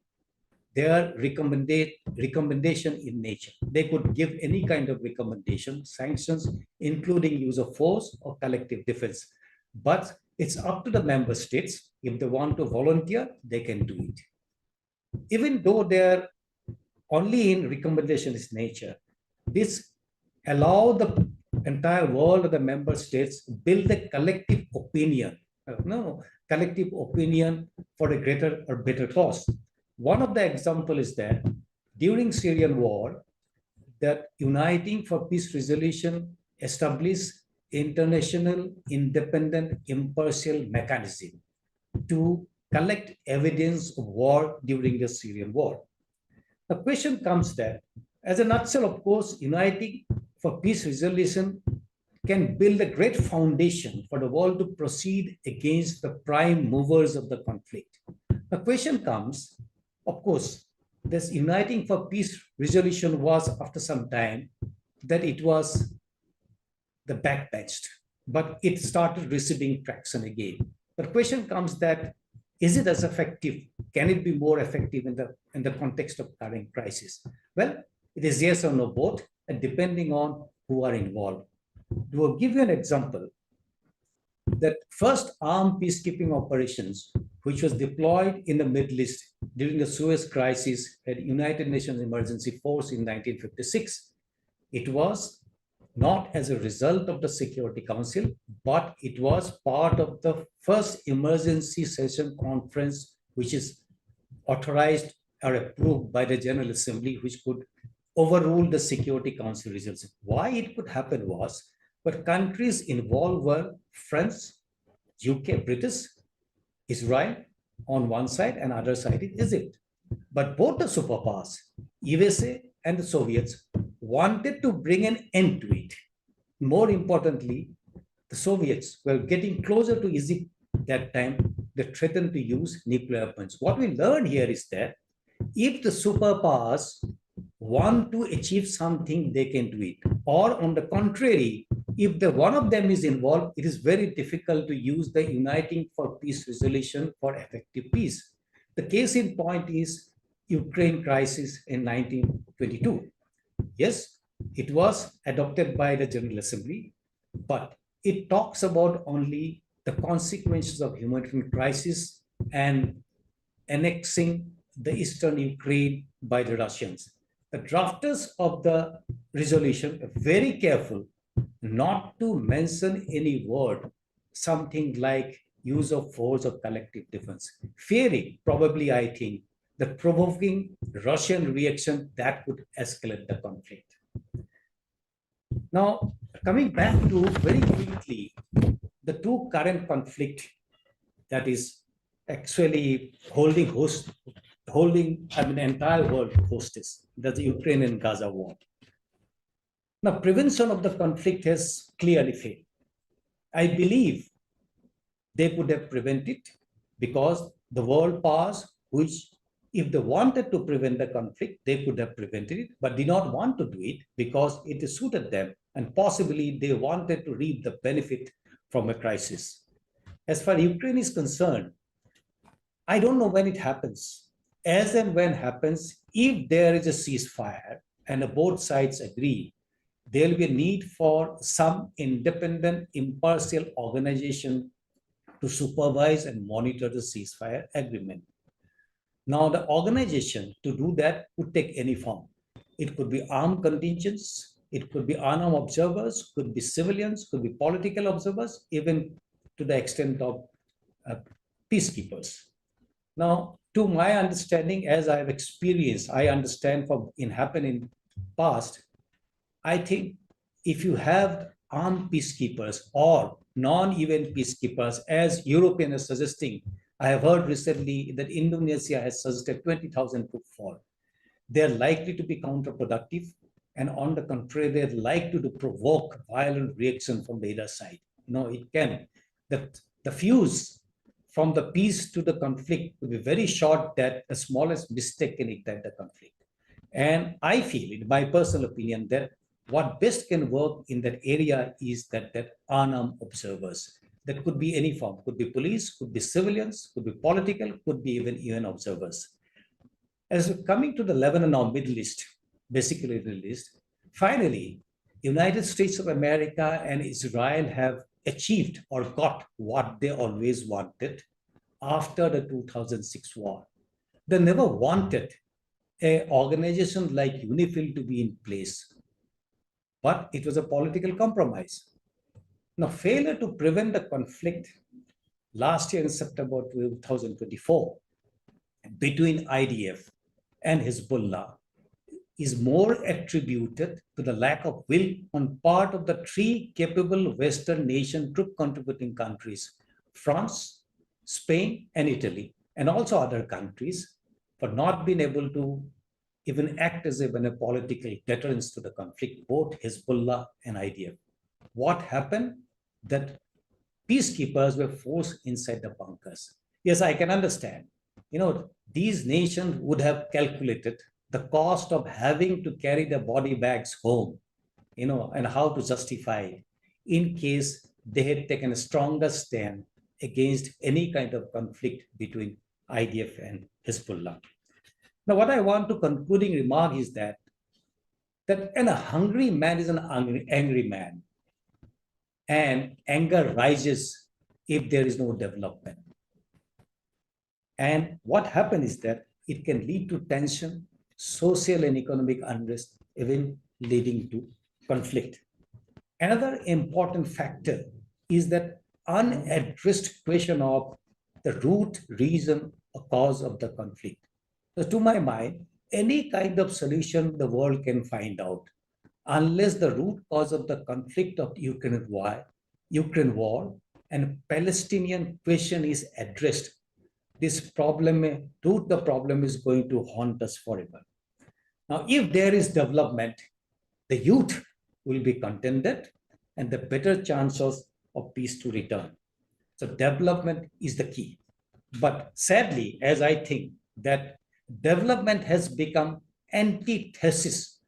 They are recommendation in nature. They could give any kind of recommendation, sanctions, including use of force or collective defense. But it's up to the member states. If they want to volunteer, they can do it. Even though they're only in recommendation is nature, this allow the entire world of the member states build a collective opinion, collective opinion for a greater or better cause. One of the example is that during Syrian war, that Uniting for Peace Resolution established international independent impartial mechanism to collect evidence of war during the Syrian war. The question comes that, as a nutshell, of course, Uniting for Peace Resolution can build a great foundation for the world to proceed against the prime movers of the conflict. The question comes, of course, this uniting for peace resolution was after some time that it was the backbenched, but it started receiving traction again. The question comes that, is it as effective? Can it be more effective in the context of current crisis? Well, it is yes or no both, and depending on who are involved. To give you an example, that first armed peacekeeping operations, which was deployed in the Middle East during the Suez Crisis at United Nations Emergency Force in 1956, it was not as a result of the Security Council, but it was part of the first emergency session conference, which is authorized or approved by the General Assembly, which could overrule the Security Council resolution. Why it could happen was, but countries involved were France, UK, British, Israel on one side, and other side is Egypt. But both the superpowers, USA and the Soviets, wanted to bring an end to it. More importantly, the Soviets were getting closer to Egypt that time. They threatened to use nuclear weapons. What we learned here is that if the superpowers want to achieve something, they can do it. Or on the contrary, if one of them is involved, it is very difficult to use the uniting for peace resolution for effective peace. The case in point is Ukraine crisis in 1922. Yes, it was adopted by the General Assembly, but it talks about only the consequences of humanitarian crisis and annexing the eastern Ukraine by the Russians. The drafters of the resolution are very careful not to mention any word, something like use of force or collective defense, fearing, probably I think, the provoking Russian reaction that could escalate the conflict. Now, coming back to very quickly, the two current conflict that is actually holding the entire world hostage, that's the Ukraine and Gaza war. Now, prevention of the conflict has clearly failed. I believe they could have prevented because the world powers, which if they wanted to prevent the conflict, they could have prevented it, but did not want to do it because it suited them, and possibly they wanted to reap the benefit from a crisis. As far as Ukraine is concerned, I don't know when it happens. As and when happens, if there is a ceasefire and both sides agree, there will be a need for some independent, impartial organization to supervise and monitor the ceasefire agreement. Now, the organization to do that could take any form. It could be armed contingents, it could be unarmed observers, could be civilians, could be political observers, even to the extent of peacekeepers. Now, to my understanding, as I have experienced, I understand from in happening past, I think if you have armed peacekeepers or non-UN peacekeepers, as Europeans are suggesting, I have heard recently that Indonesia has suggested 20,000 to fall. They're likely to be counterproductive, and on the contrary, they're likely to provoke violent reaction from the other side. No, it can. The fuse from the peace to the conflict will be very short, that the smallest mistake can ignite the conflict. And I feel, in my personal opinion, that what best can work in that area is that unarmed observers. That could be any form, could be police, could be civilians, could be political, could be even UN observers. As coming to the Lebanon or Middle East, basically the Middle East, finally, United States of America and Israel have achieved or got what they always wanted after the 2006 war. They never wanted an organization like UNIFIL to be in place, but it was a political compromise. Now, failure to prevent the conflict last year in September 2024 between IDF and Hezbollah is more attributed to the lack of will on part of the three capable Western nation troop contributing countries, France, Spain, and Italy, and also other countries, for not being able to even act as a political deterrence to the conflict, both Hezbollah and IDF. what happened? That peacekeepers were forced inside the bunkers. Yes, I can understand. These nations would have calculated the cost of having to carry the body bags home, and how to justify it in case they had taken a stronger stand against any kind of conflict between IDF and Hezbollah. Now, what I want to concluding remark is that a hungry man is an angry man, and anger rises if there is no development. And what happens is that it can lead to tension, social and economic unrest, even leading to conflict. Another important factor is that unaddressed question of the root reason or cause of the conflict. So to my mind, any kind of solution the world can find out, unless the root cause of the conflict of Ukraine war and Palestinian question is addressed, this the problem is going to haunt us forever. Now, if there is development, the youth will be contented and the better chances of peace to return. So development is the key. But sadly, as I think that development has become antithesis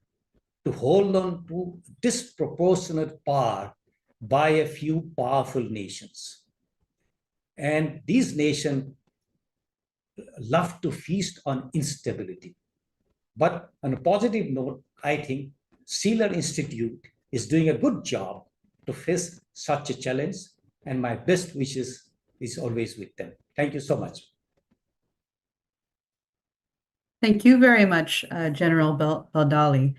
to hold on to disproportionate power by a few powerful nations. And these nations love to feast on instability. But on a positive note, I think Sealer Institute is doing a good job to face such a challenge, and my best wishes is always with them. Thank you so much. Thank you very much, General Bardalai,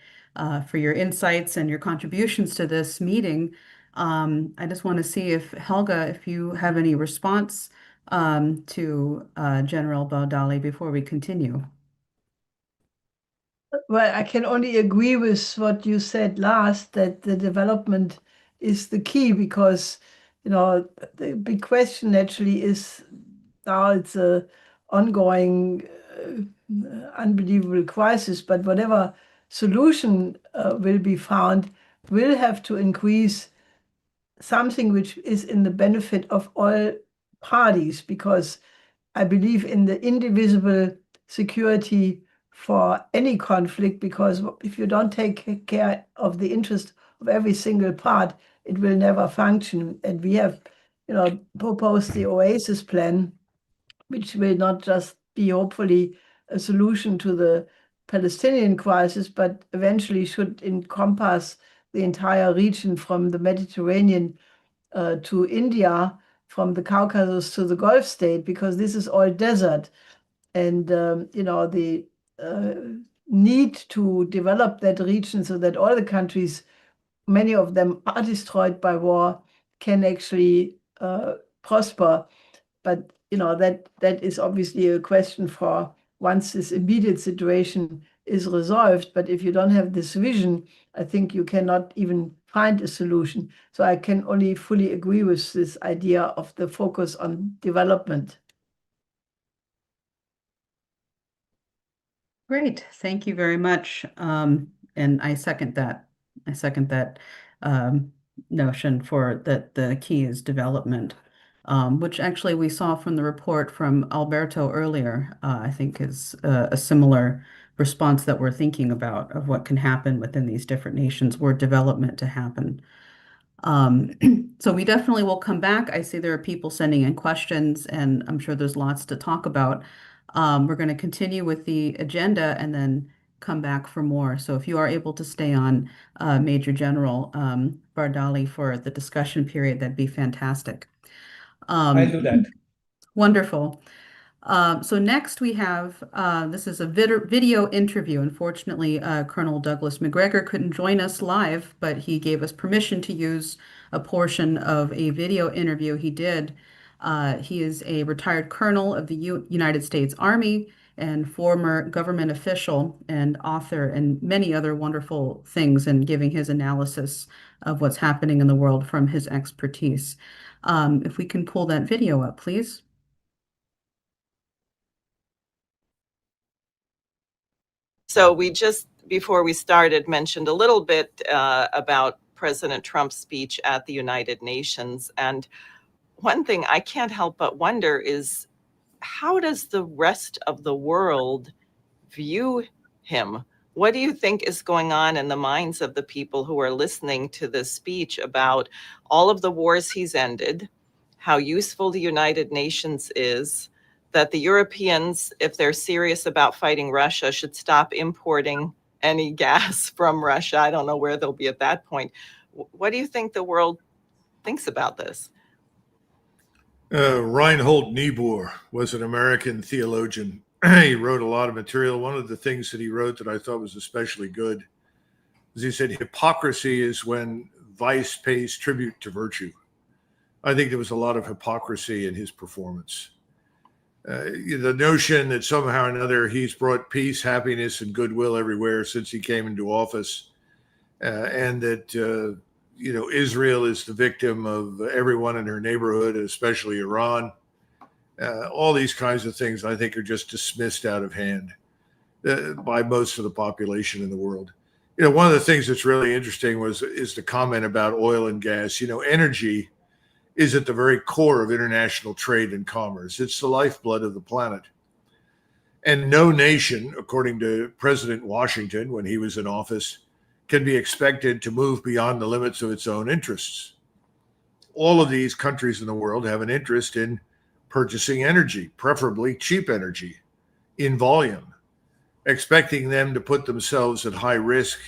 for your insights and your contributions to this meeting. I just want to see if Helga, if you have any response to General Bardalai before we continue. Well, I can only agree with what you said last, that the development is the key, because, the big question naturally is, now it's a ongoing, unbelievable crisis, but whatever solution will be found will have to increase something which is in the benefit of all parties, because I believe in the indivisible security for any conflict, because if you don't take care of the interest of every single part, it will never function. And we have, proposed the Oasis plan, which will not just be hopefully a solution to the Palestinian crisis, but eventually should encompass the entire region from the Mediterranean to India, from the Caucasus to the Gulf state, because this is all desert. And, the need to develop that region so that all the countries, many of them are destroyed by war, can actually prosper. But, that is obviously a question for once this immediate situation is resolved. But if you don't have this vision, I think you cannot even find a solution. So I can only fully agree with this idea of the focus on development. Great, thank you very much. And I second that. I second that notion for that the key is development, which actually we saw from the report from Alberto earlier, I think is a similar response that we're thinking about of what can happen within these different nations were development to happen. So we definitely will come back. I see there are people sending in questions, and I'm sure there's lots to talk about. We're going to continue with the agenda and then come back for more. So if you are able to stay on, Major General Bardalai, for the discussion period, that'd be fantastic. I'll do that. Wonderful. So next we have, this is a video interview. Unfortunately, Colonel Douglas Macgregor couldn't join us live, but he gave us permission to use a portion of a video interview he did. He is a retired colonel of the United States Army and former government official and author and many other wonderful things, and giving his analysis of what's happening in the world from his expertise. If we can pull that video up, please. So we just, before we started, mentioned a little bit about President Trump's speech at the United Nations. And one thing I can't help but wonder is, how does the rest of the world view him? What do you think is going on in the minds of the people who are listening to this speech about all of the wars he's ended, how useful the United Nations is, that the Europeans, if they're serious about fighting Russia, should stop importing any gas from Russia? I don't know where they'll be at that point. What do you think the world thinks about this? Reinhold Niebuhr was an American theologian. He wrote a lot of material. One of the things that he wrote that I thought was especially good is he said, hypocrisy is when vice pays tribute to virtue. I think there was a lot of hypocrisy in his performance. The notion that somehow or another he's brought peace, happiness, and goodwill everywhere since he came into office, and that Israel is the victim of everyone in her neighborhood, especially Iran. All these kinds of things, I think, are just dismissed out of hand by most of the population in the world. One of the things that's really interesting is the comment about oil and gas. Energy is at the very core of international trade and commerce. It's the lifeblood of the planet. And no nation, according to President Washington when he was in office, can be expected to move beyond the limits of its own interests. All of these countries in the world have an interest in purchasing energy, preferably cheap energy, in volume, expecting them to put themselves at high risk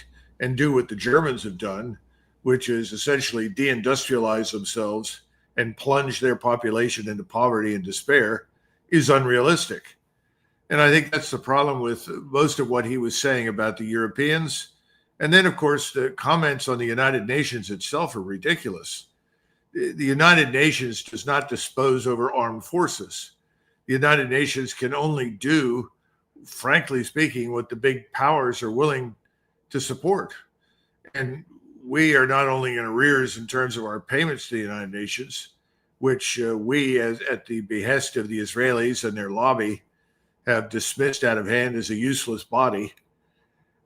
and do what the Germans have done, which is essentially deindustrialize themselves and plunge their population into poverty and despair, is unrealistic. And I think that's the problem with most of what he was saying about the Europeans. And then, of course, the comments on the United Nations itself are ridiculous. The United Nations does not dispose over armed forces. The United Nations can only do, frankly speaking, what the big powers are willing to support. And we are not only in arrears in terms of our payments to the United Nations, which we, at the behest of the Israelis and their lobby, have dismissed out of hand as a useless body,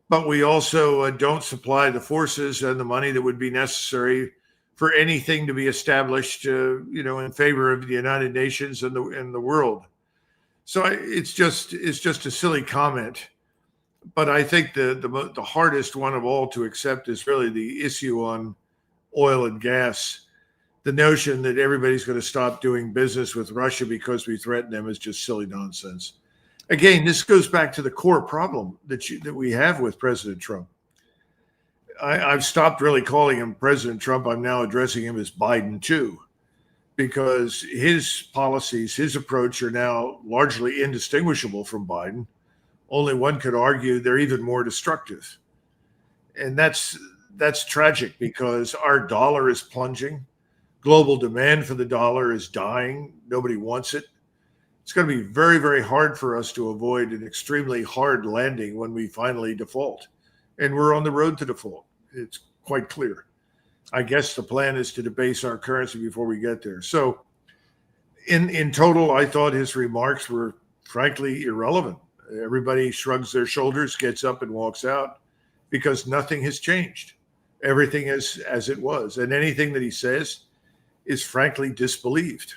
but we also don't supply the forces and the money that would be necessary for anything to be established, in favor of the United Nations and the world. So it's just a silly comment. But I think the hardest one of all to accept is really the issue on oil and gas. The notion that everybody's going to stop doing business with Russia because we threaten them is just silly nonsense. Again, this goes back to the core problem that we have with President Trump. I've stopped really calling him President Trump. I'm now addressing him as Biden too, because his policies, his approach are now largely indistinguishable from Biden. Only one could argue they're even more destructive. And that's tragic because our dollar is plunging. Global demand for the dollar is dying. Nobody wants it. It's going to be very, very hard for us to avoid an extremely hard landing when we finally default. And we're on the road to default. It's quite clear. I guess the plan is to debase our currency before we get there. So in total, I thought his remarks were frankly irrelevant. Everybody shrugs their shoulders, gets up and walks out because nothing has changed. Everything is as it was. And anything that he says is frankly disbelieved.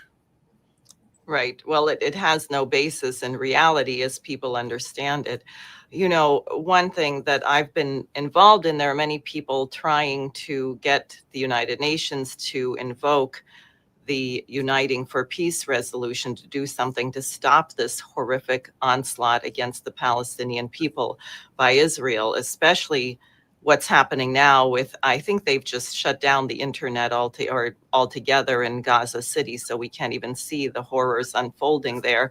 Right. Well, it has no basis in reality as people understand it. One thing that I've been involved in, there are many people trying to get the United Nations to invoke the Uniting for Peace resolution to do something to stop this horrific onslaught against the Palestinian people by Israel, especially what's happening now with, I think they've just shut down the internet altogether in Gaza City, so we can't even see the horrors unfolding there.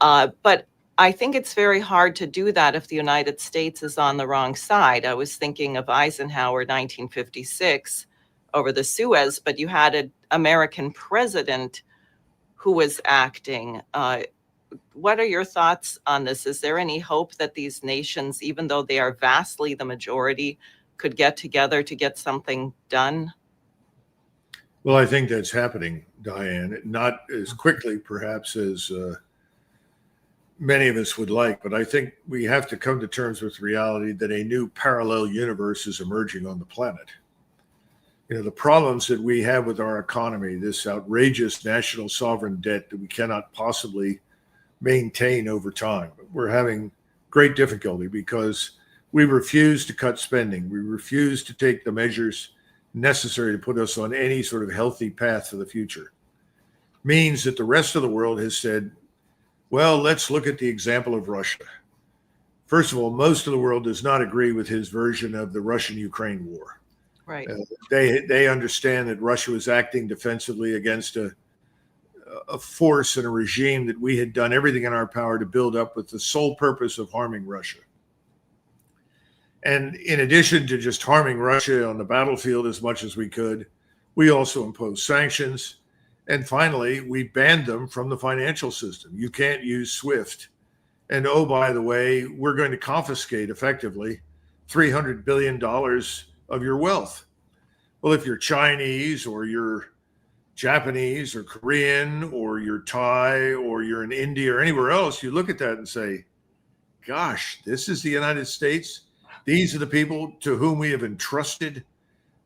But I think it's very hard to do that if the United States is on the wrong side. I was thinking of Eisenhower, 1956, over the Suez, but you had an American president who was acting. What are your thoughts on this? Is there any hope that these nations, even though they are vastly the majority, could get together to get something done? Well, I think that's happening, Diane. Not as quickly, perhaps, as many of us would like, but I think we have to come to terms with reality that a new parallel universe is emerging on the planet. the problems that we have with our economy, this outrageous national sovereign debt that we cannot possibly maintain over time. We're having great difficulty because we refuse to cut spending. We refuse to take the measures necessary to put us on any sort of healthy path for the future. Means that the rest of the world has said, well, let's look at the example of Russia. First of all, most of the world does not agree with his version of the Russian-Ukraine war. Right. They understand that Russia was acting defensively against a force and a regime that we had done everything in our power to build up with the sole purpose of harming Russia. And in addition to just harming Russia on the battlefield as much as we could, we also imposed sanctions. And finally, we banned them from the financial system. You can't use SWIFT. And oh, by the way, we're going to confiscate effectively $300 billion of your wealth. Well, if you're Chinese or you're Japanese or Korean or you're Thai or you're in India or anywhere else, you look at that and say, gosh, this is the United States. These are the people to whom we have entrusted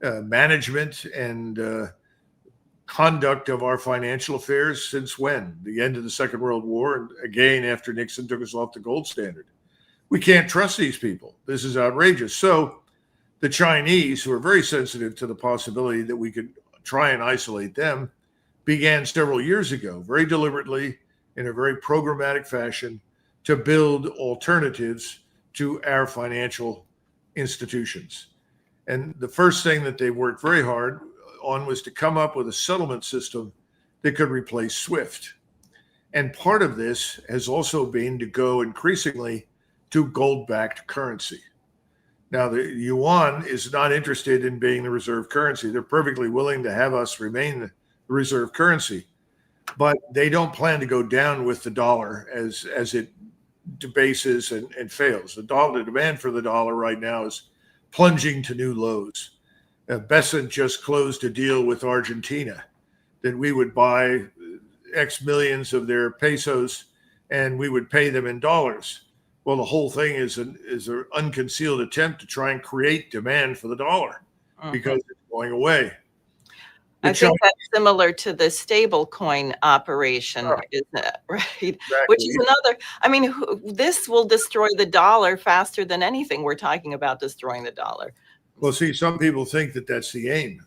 management and conduct of our financial affairs since when? The end of the Second World War, and again after Nixon took us off the gold standard. We can't trust these people. This is outrageous. So the Chinese, who are very sensitive to the possibility that we could try and isolate them, began several years ago, very deliberately, in a very programmatic fashion, to build alternatives to our financial institutions. And the first thing that they worked very hard on was to come up with a settlement system that could replace SWIFT. And part of this has also been to go increasingly to gold-backed currency. Now, the yuan is not interested in being the reserve currency. They're perfectly willing to have us remain the reserve currency, but they don't plan to go down with the dollar as it debases and fails. The demand for the dollar right now is plunging to new lows. Besant just closed a deal with Argentina that we would buy X millions of their pesos and we would pay them in dollars. Well, the whole thing is an unconcealed attempt to try and create demand for the dollar because it's going away. I think that's similar to the stable coin operation, isn't it? Right? Exactly. Which is another, I mean, this will destroy the dollar faster than anything. We're talking about destroying the dollar. Well, see, some people think that that's the aim,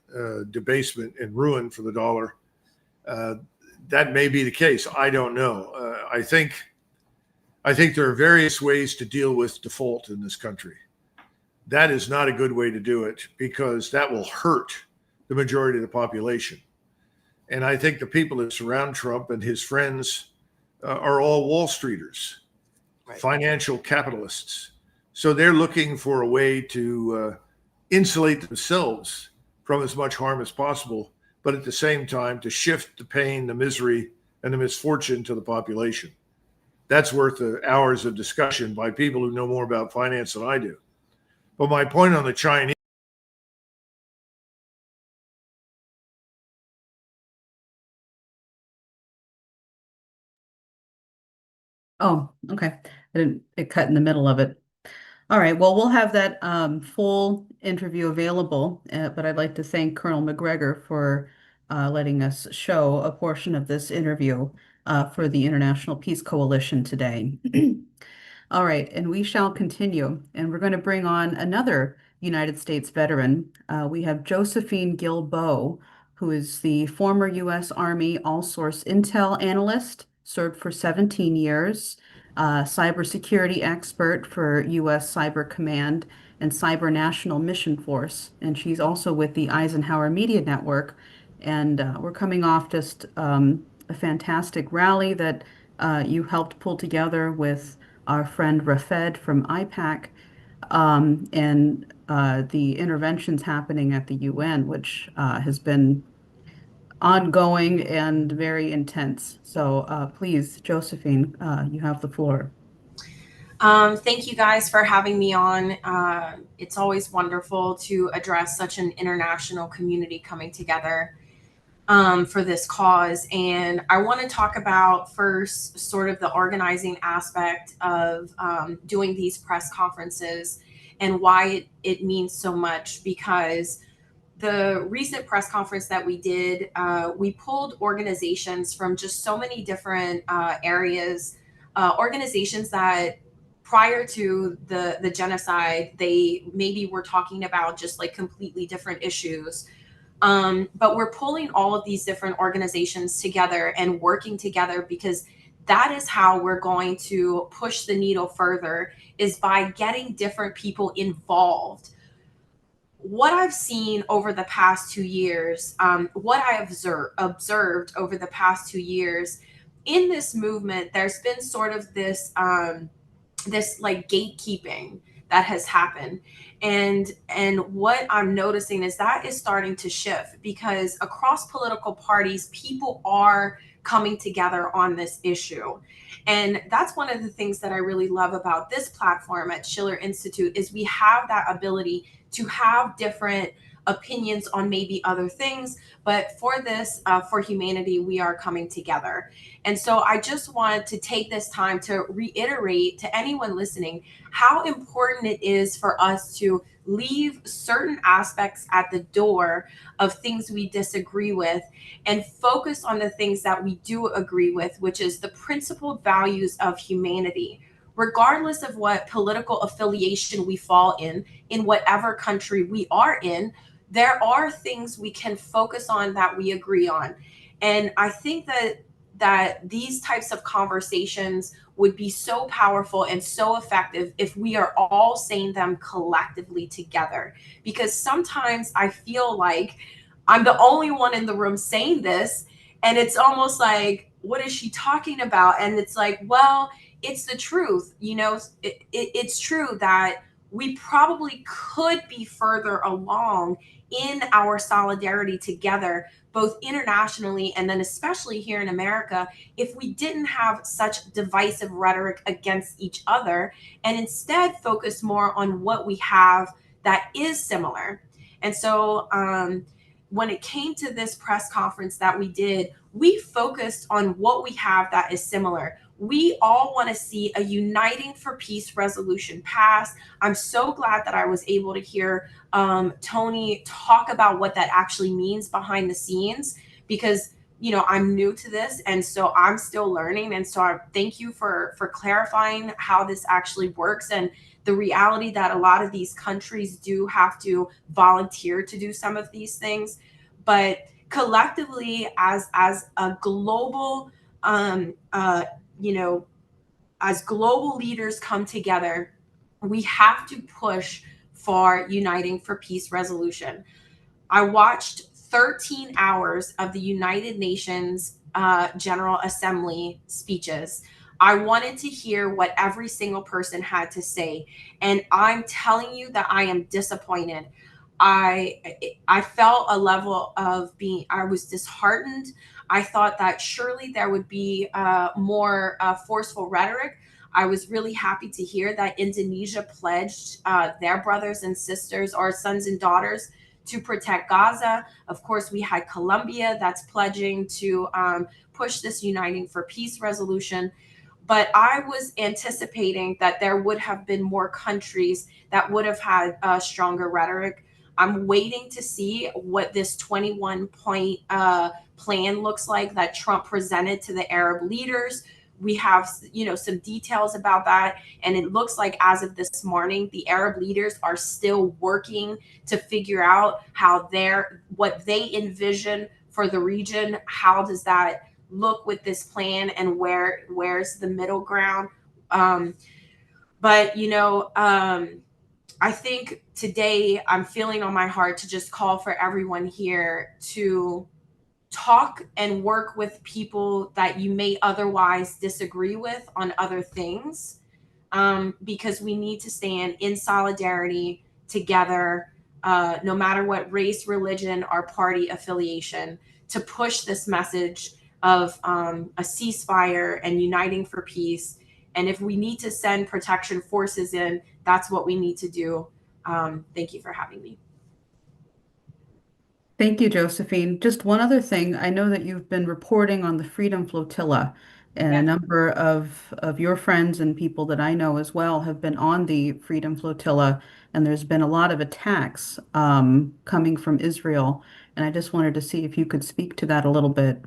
debasement and ruin for the dollar. That may be the case. I don't know. I think there are various ways to deal with default in this country. That is not a good way to do it because that will hurt the majority of the population. And I think the people that surround Trump and his friends are all Wall Streeters, right, financial capitalists. So they're looking for a way to insulate themselves from as much harm as possible, but at the same time to shift the pain, the misery, and the misfortune to the population. That's worth hours of discussion by people who know more about finance than I do. But my point on the Chinese. Oh, okay. It cut in the middle of it. All right. Well, we'll have that full interview available, but I'd like to thank Colonel Macgregor for letting us show a portion of this interview for the International Peace Coalition today. All right, and we shall continue, and we're going to bring on another United States veteran. We have Josephine Gilboa, who is the former U.S. Army All-Source Intel Analyst, served for 17 years, cybersecurity expert for U.S. Cyber Command and Cyber National Mission Force, and she's also with the Eisenhower Media Network. And we're coming off just a fantastic rally that you helped pull together with our friend Rafed from IPAC, and the interventions happening at the UN, which has been ongoing and very intense. So please, Josephine, you have the floor. Thank you guys for having me on. It's always wonderful to address such an international community coming together for this cause. And I want to talk about first sort of the organizing aspect of doing these press conferences and why it means so much, because the recent press conference that we did, we pulled organizations from just so many different areas, organizations that prior to the genocide, they maybe were talking about just like completely different issues. But we're pulling all of these different organizations together and working together because that is how we're going to push the needle further, is by getting different people involved. What I've seen over the past 2 years, what I observed over the past 2 years in this movement, there's been sort of this this like gatekeeping that has happened, and what I'm noticing is that is starting to shift, because across political parties, people are coming together on this issue. And that's one of the things that I really love about this platform at Schiller Institute, is we have that ability to have different opinions on maybe other things, but for this, for humanity, we are coming together. And so I just want to take this time to reiterate to anyone listening how important it is for us to leave certain aspects at the door of things we disagree with and focus on the things that we do agree with, which is the principled values of humanity. Regardless of what political affiliation we fall in whatever country we are in, there are things we can focus on that we agree on. And I think that these types of conversations would be so powerful and so effective if we are all saying them collectively together. Because sometimes I feel like I'm the only one in the room saying this, and it's almost like, what is she talking about? And it's like, well, it's the truth. You know, it's true that we probably could be further along in our solidarity together, both internationally and then especially here in America, if we didn't have such divisive rhetoric against each other and instead focus more on what we have that is similar. And so when it came to this press conference that we did, we focused on what we have that is similar. We all want to see a Uniting for Peace resolution pass. I'm so glad that I was able to hear Tony talk about what that actually means behind the scenes, because you know, I'm new to this, and so I'm still learning. And so I thank you for clarifying how this actually works, and the reality that a lot of these countries do have to volunteer to do some of these things. But collectively, as a global you know, as global leaders come together, we have to push for Uniting for Peace resolution. I watched 13 hours of the United Nations General Assembly speeches. I wanted to hear what every single person had to say. And I'm telling you that I am disappointed. I felt a level of I was disheartened. I thought that surely there would be more forceful rhetoric. I was really happy to hear that Indonesia pledged their brothers and sisters, or sons and daughters, to protect Gaza. Of course, we had Colombia that's pledging to push this Uniting for Peace resolution. But I was anticipating that there would have been more countries that would have had stronger rhetoric. I'm waiting to see what this 21-point plan looks like that Trump presented to the Arab leaders. We have, you know, some details about that, and it looks like as of this morning, the Arab leaders are still working to figure out how what they envision for the region. How does that look with this plan, and where's the middle ground? But you know, I think today I'm feeling on my heart to just call for everyone here to talk and work with people that you may otherwise disagree with on other things, because we need to stand in solidarity together, no matter what race, religion, or party affiliation, to push this message of a ceasefire and Uniting for Peace. And if we need to send protection forces in, that's what we need to do. Thank you for having me. Thank you, Josephine. Just one other thing. I know that you've been reporting on the Freedom Flotilla. And a Yes. number of your friends and people that I know as well have been on the Freedom Flotilla, and there's been a lot of attacks coming from Israel. And I just wanted to see if you could speak to that a little bit.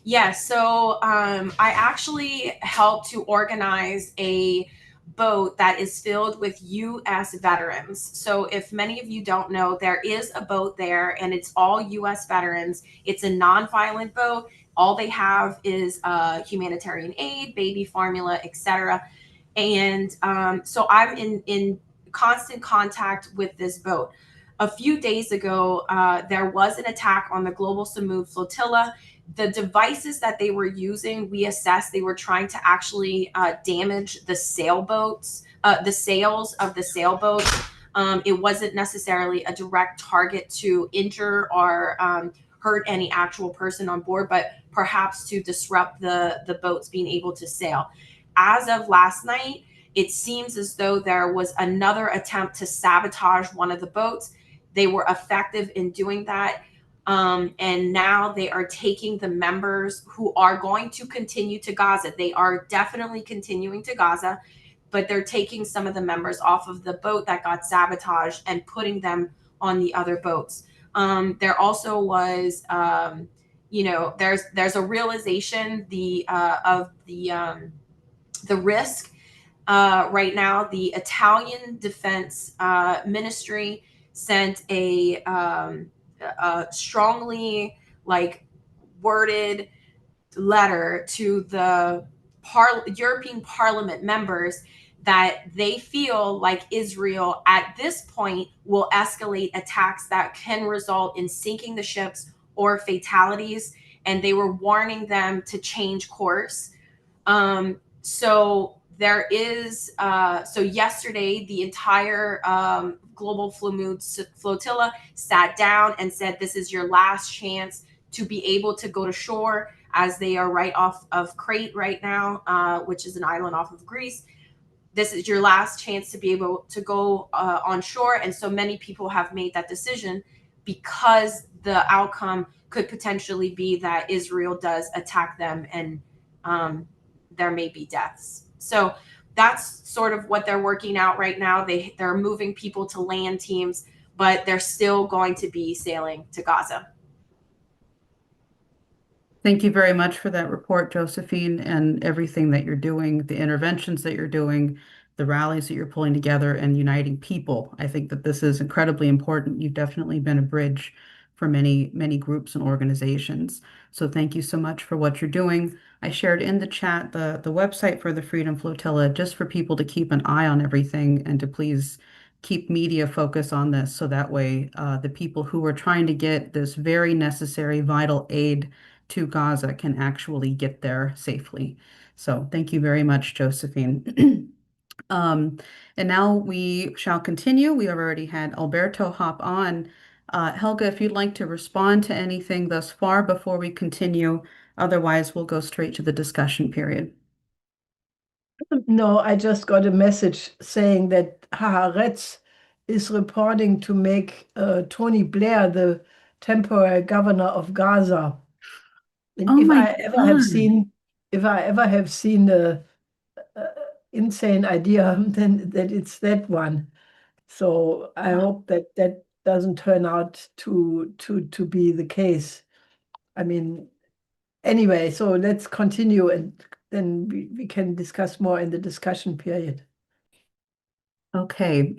Yes, so I actually helped to organize a boat that is filled with U.S. veterans. So, if many of you don't know, there is a boat there and it's all U.S. veterans. It's a non-violent boat. All they have is humanitarian aid, baby formula, etc. And so I'm in constant contact with this boat. A few days ago, there was an attack on the Global Samud flotilla. The devices that they were using, we assessed they were trying to actually damage the sailboats, the sails of the sailboats. It wasn't necessarily a direct target to injure or hurt any actual person on board, but perhaps to disrupt the boats being able to sail. As of last night, it seems as though there was another attempt to sabotage one of the boats. They were effective in doing that. And now they are taking the members who are going to continue to Gaza. They are definitely continuing to Gaza, but they're taking some of the members off of the boat that got sabotaged and putting them on the other boats. There also was, there's a realization of the risk. Right now, the Italian Defense Ministry sent a strongly worded letter to the European Parliament members that they feel like Israel at this point will escalate attacks that can result in sinking the ships or fatalities, and they were warning them to change course. So there is, so yesterday, the entire Global Flotilla sat down and said, this is your last chance to be able to go to shore, as they are right off of Crete right now, which is an island off of Greece. This is your last chance to be able to go on shore. And so many people have made that decision because the outcome could potentially be that Israel does attack them and there may be deaths. So that's sort of what they're working out right now. They're moving people to land teams, but they're still going to be sailing to Gaza. Thank you very much for that report, Josephine, and everything that you're doing, the interventions that you're doing, the rallies that you're pulling together and uniting people. I think that this is incredibly important. You've definitely been a bridge for many, many groups and organizations. So thank you so much for what you're doing. I shared in the chat the website for the Freedom Flotilla, just for people to keep an eye on everything and to please keep media focus on this, so that way the people who are trying to get this very necessary, vital aid to Gaza can actually get there safely. So thank you very much, Josephine. And now we shall continue. We have already had Alberto hop on. Helga, if you'd like to respond to anything thus far before we continue, otherwise we'll go straight to the discussion period. No, I just got a message saying that Haaretz is reporting to make Tony Blair the temporary governor of Gaza. And Oh if my I ever have God. seen, a insane idea, then that it's that one. So I hope that that doesn't turn out to be the case. I mean, anyway, so let's continue and then we can discuss more in the discussion period. Okay.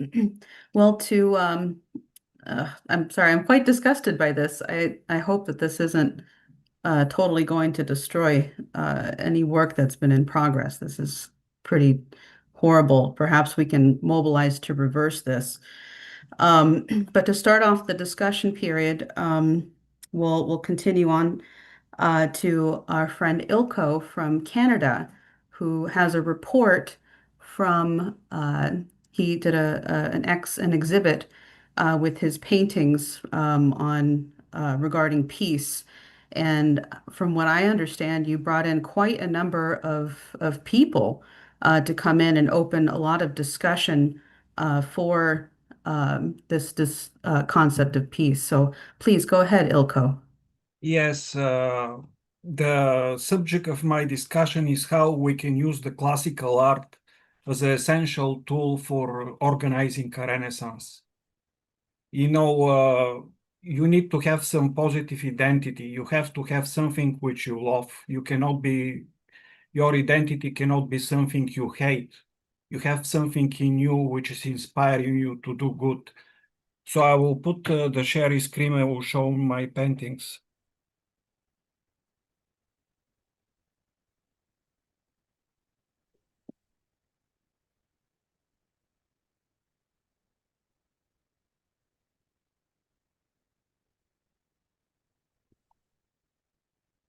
Well, I'm sorry, I'm quite disgusted by this. I hope that this isn't totally going to destroy any work that's been in progress. This is pretty horrible. Perhaps we can mobilize to reverse this. But to start off the discussion period, we'll continue on to our friend Ilko from Canada, who has a report from, he did an exhibit with his paintings on regarding peace. And from what I understand, you brought in quite a number of people to come in and open a lot of discussion for this concept of peace. So please go ahead, Ilko. Yes, the subject of my discussion is how we can use the classical art as an essential tool for organizing a renaissance. You know, you need to have some positive identity. You have to have something which you love. Your identity cannot be something you hate. You have something in you which is inspiring you to do good. So I will put the share screen. I will show my paintings.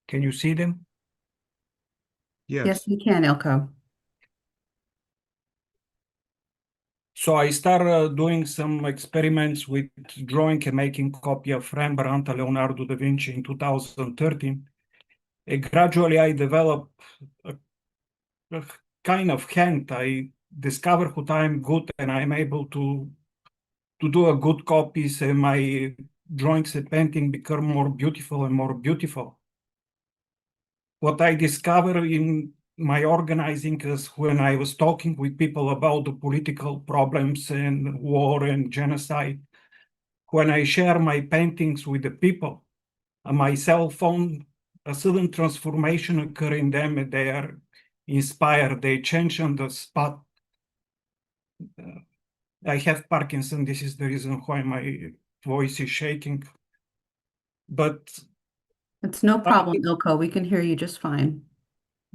Can you see them? Yes, we can, Ilko. So I started doing some experiments with drawing and making copy of Rembrandt and Leonardo da Vinci in 2013. And gradually I developed a kind of hand. I discovered what I'm good and I'm able to do a good copies, and my drawings and painting become more beautiful and more beautiful. What I discovered in my organizing is when I was talking with people about the political problems and war and genocide, when I share my paintings with the people, my cell phone, a sudden transformation occur in them, and they are inspired, they change on the spot. I have Parkinson, this is the reason why my voice is shaking. But It's no problem, Ilko. We can hear you just fine.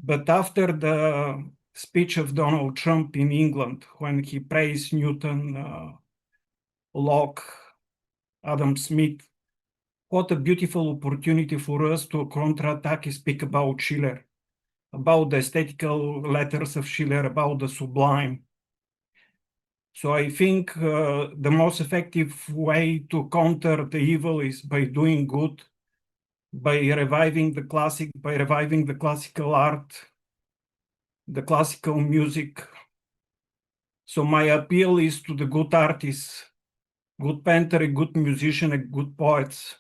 But after the speech of Donald Trump in England, when he praised Newton, Locke, Adam Smith, what a beautiful opportunity for us to counterattack and speak about Schiller, about the aesthetical letters of Schiller, about the sublime. So I think the most effective way to counter the evil is by doing good, by reviving the classical art, the classical music. So my appeal is to the good artists, good painter, good musician, and good poets.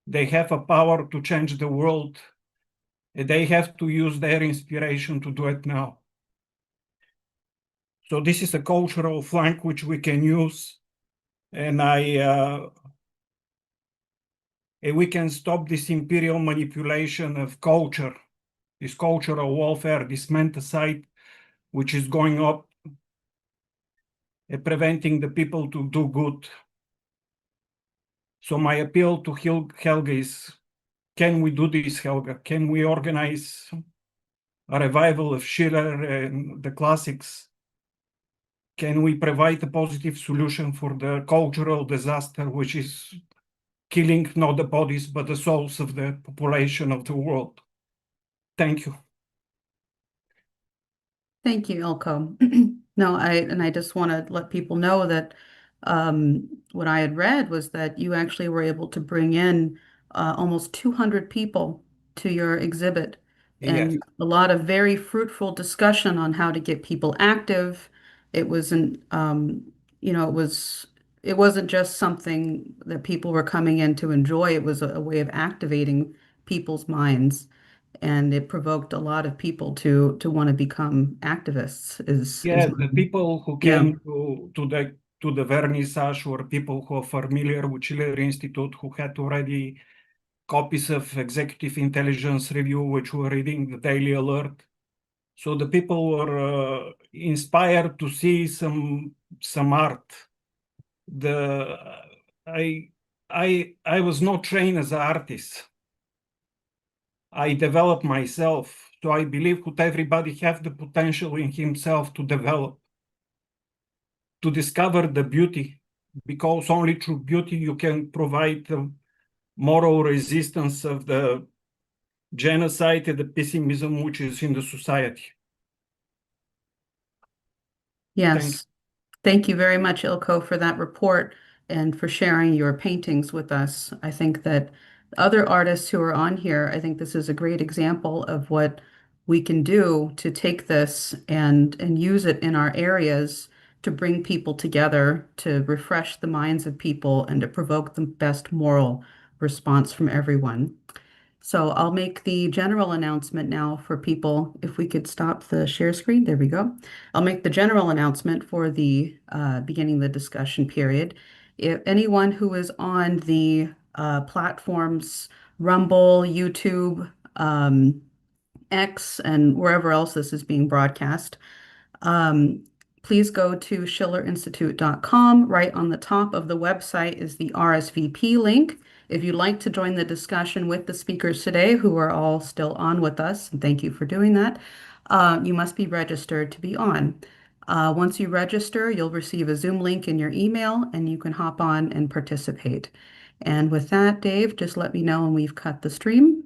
They have a power to change the world, and they have to use their inspiration to do it now. So this is a cultural flank which we can use, and we can stop this imperial manipulation of culture, this cultural warfare, this menticide, which is going up and preventing the people to do good. So my appeal to Helga is, can we do this, Helga? Can we organize a revival of Schiller and the classics? Can we provide a positive solution for the cultural disaster, which is killing not the bodies, but the souls of the population of the world? Thank you. Thank you, Ilko. No, I just want to let people know that what I had read was that you actually were able to bring in almost 200 people to your exhibit, and Yes. a lot of very fruitful discussion on how to get people active. It wasn't, it wasn't just something that people were coming in to enjoy. It was a way of activating people's minds, and it provoked a lot of people to want to become activists. Yes, the people who Yeah. came to the vernissage were people who are familiar with Schiller Institute, who had already copies of Executive Intelligence Review, which were reading the Daily Alert. So the people were inspired to see some art. I was not trained as an artist. I developed myself. So I believe that everybody has the potential in himself to develop, to discover the beauty, because only through beauty you can provide the moral resistance of the genocide and the pessimism which is in the society. Yes. Thank you very much, Ilko, for that report and for sharing your paintings with us. I think that other artists who are on here, I think this is a great example of what we can do to take this and use it in our areas to bring people together, to refresh the minds of people, and to provoke the best moral response from everyone. So I'll make the general announcement now for people. If we could stop the share screen, there we go. I'll make the general announcement for the beginning the discussion period. If anyone who is on the platforms Rumble, YouTube, X, and wherever else this is being broadcast, please go to schillerinstitute.com. Right on the top of the website is the RSVP link. If you'd like to join the discussion with the speakers today, who are all still on with us, and thank you for doing that, you must be registered to be on. Once you register, you'll receive a Zoom link in your email, and you can hop on and participate. And with that, Dave, just let me know when we've cut the stream.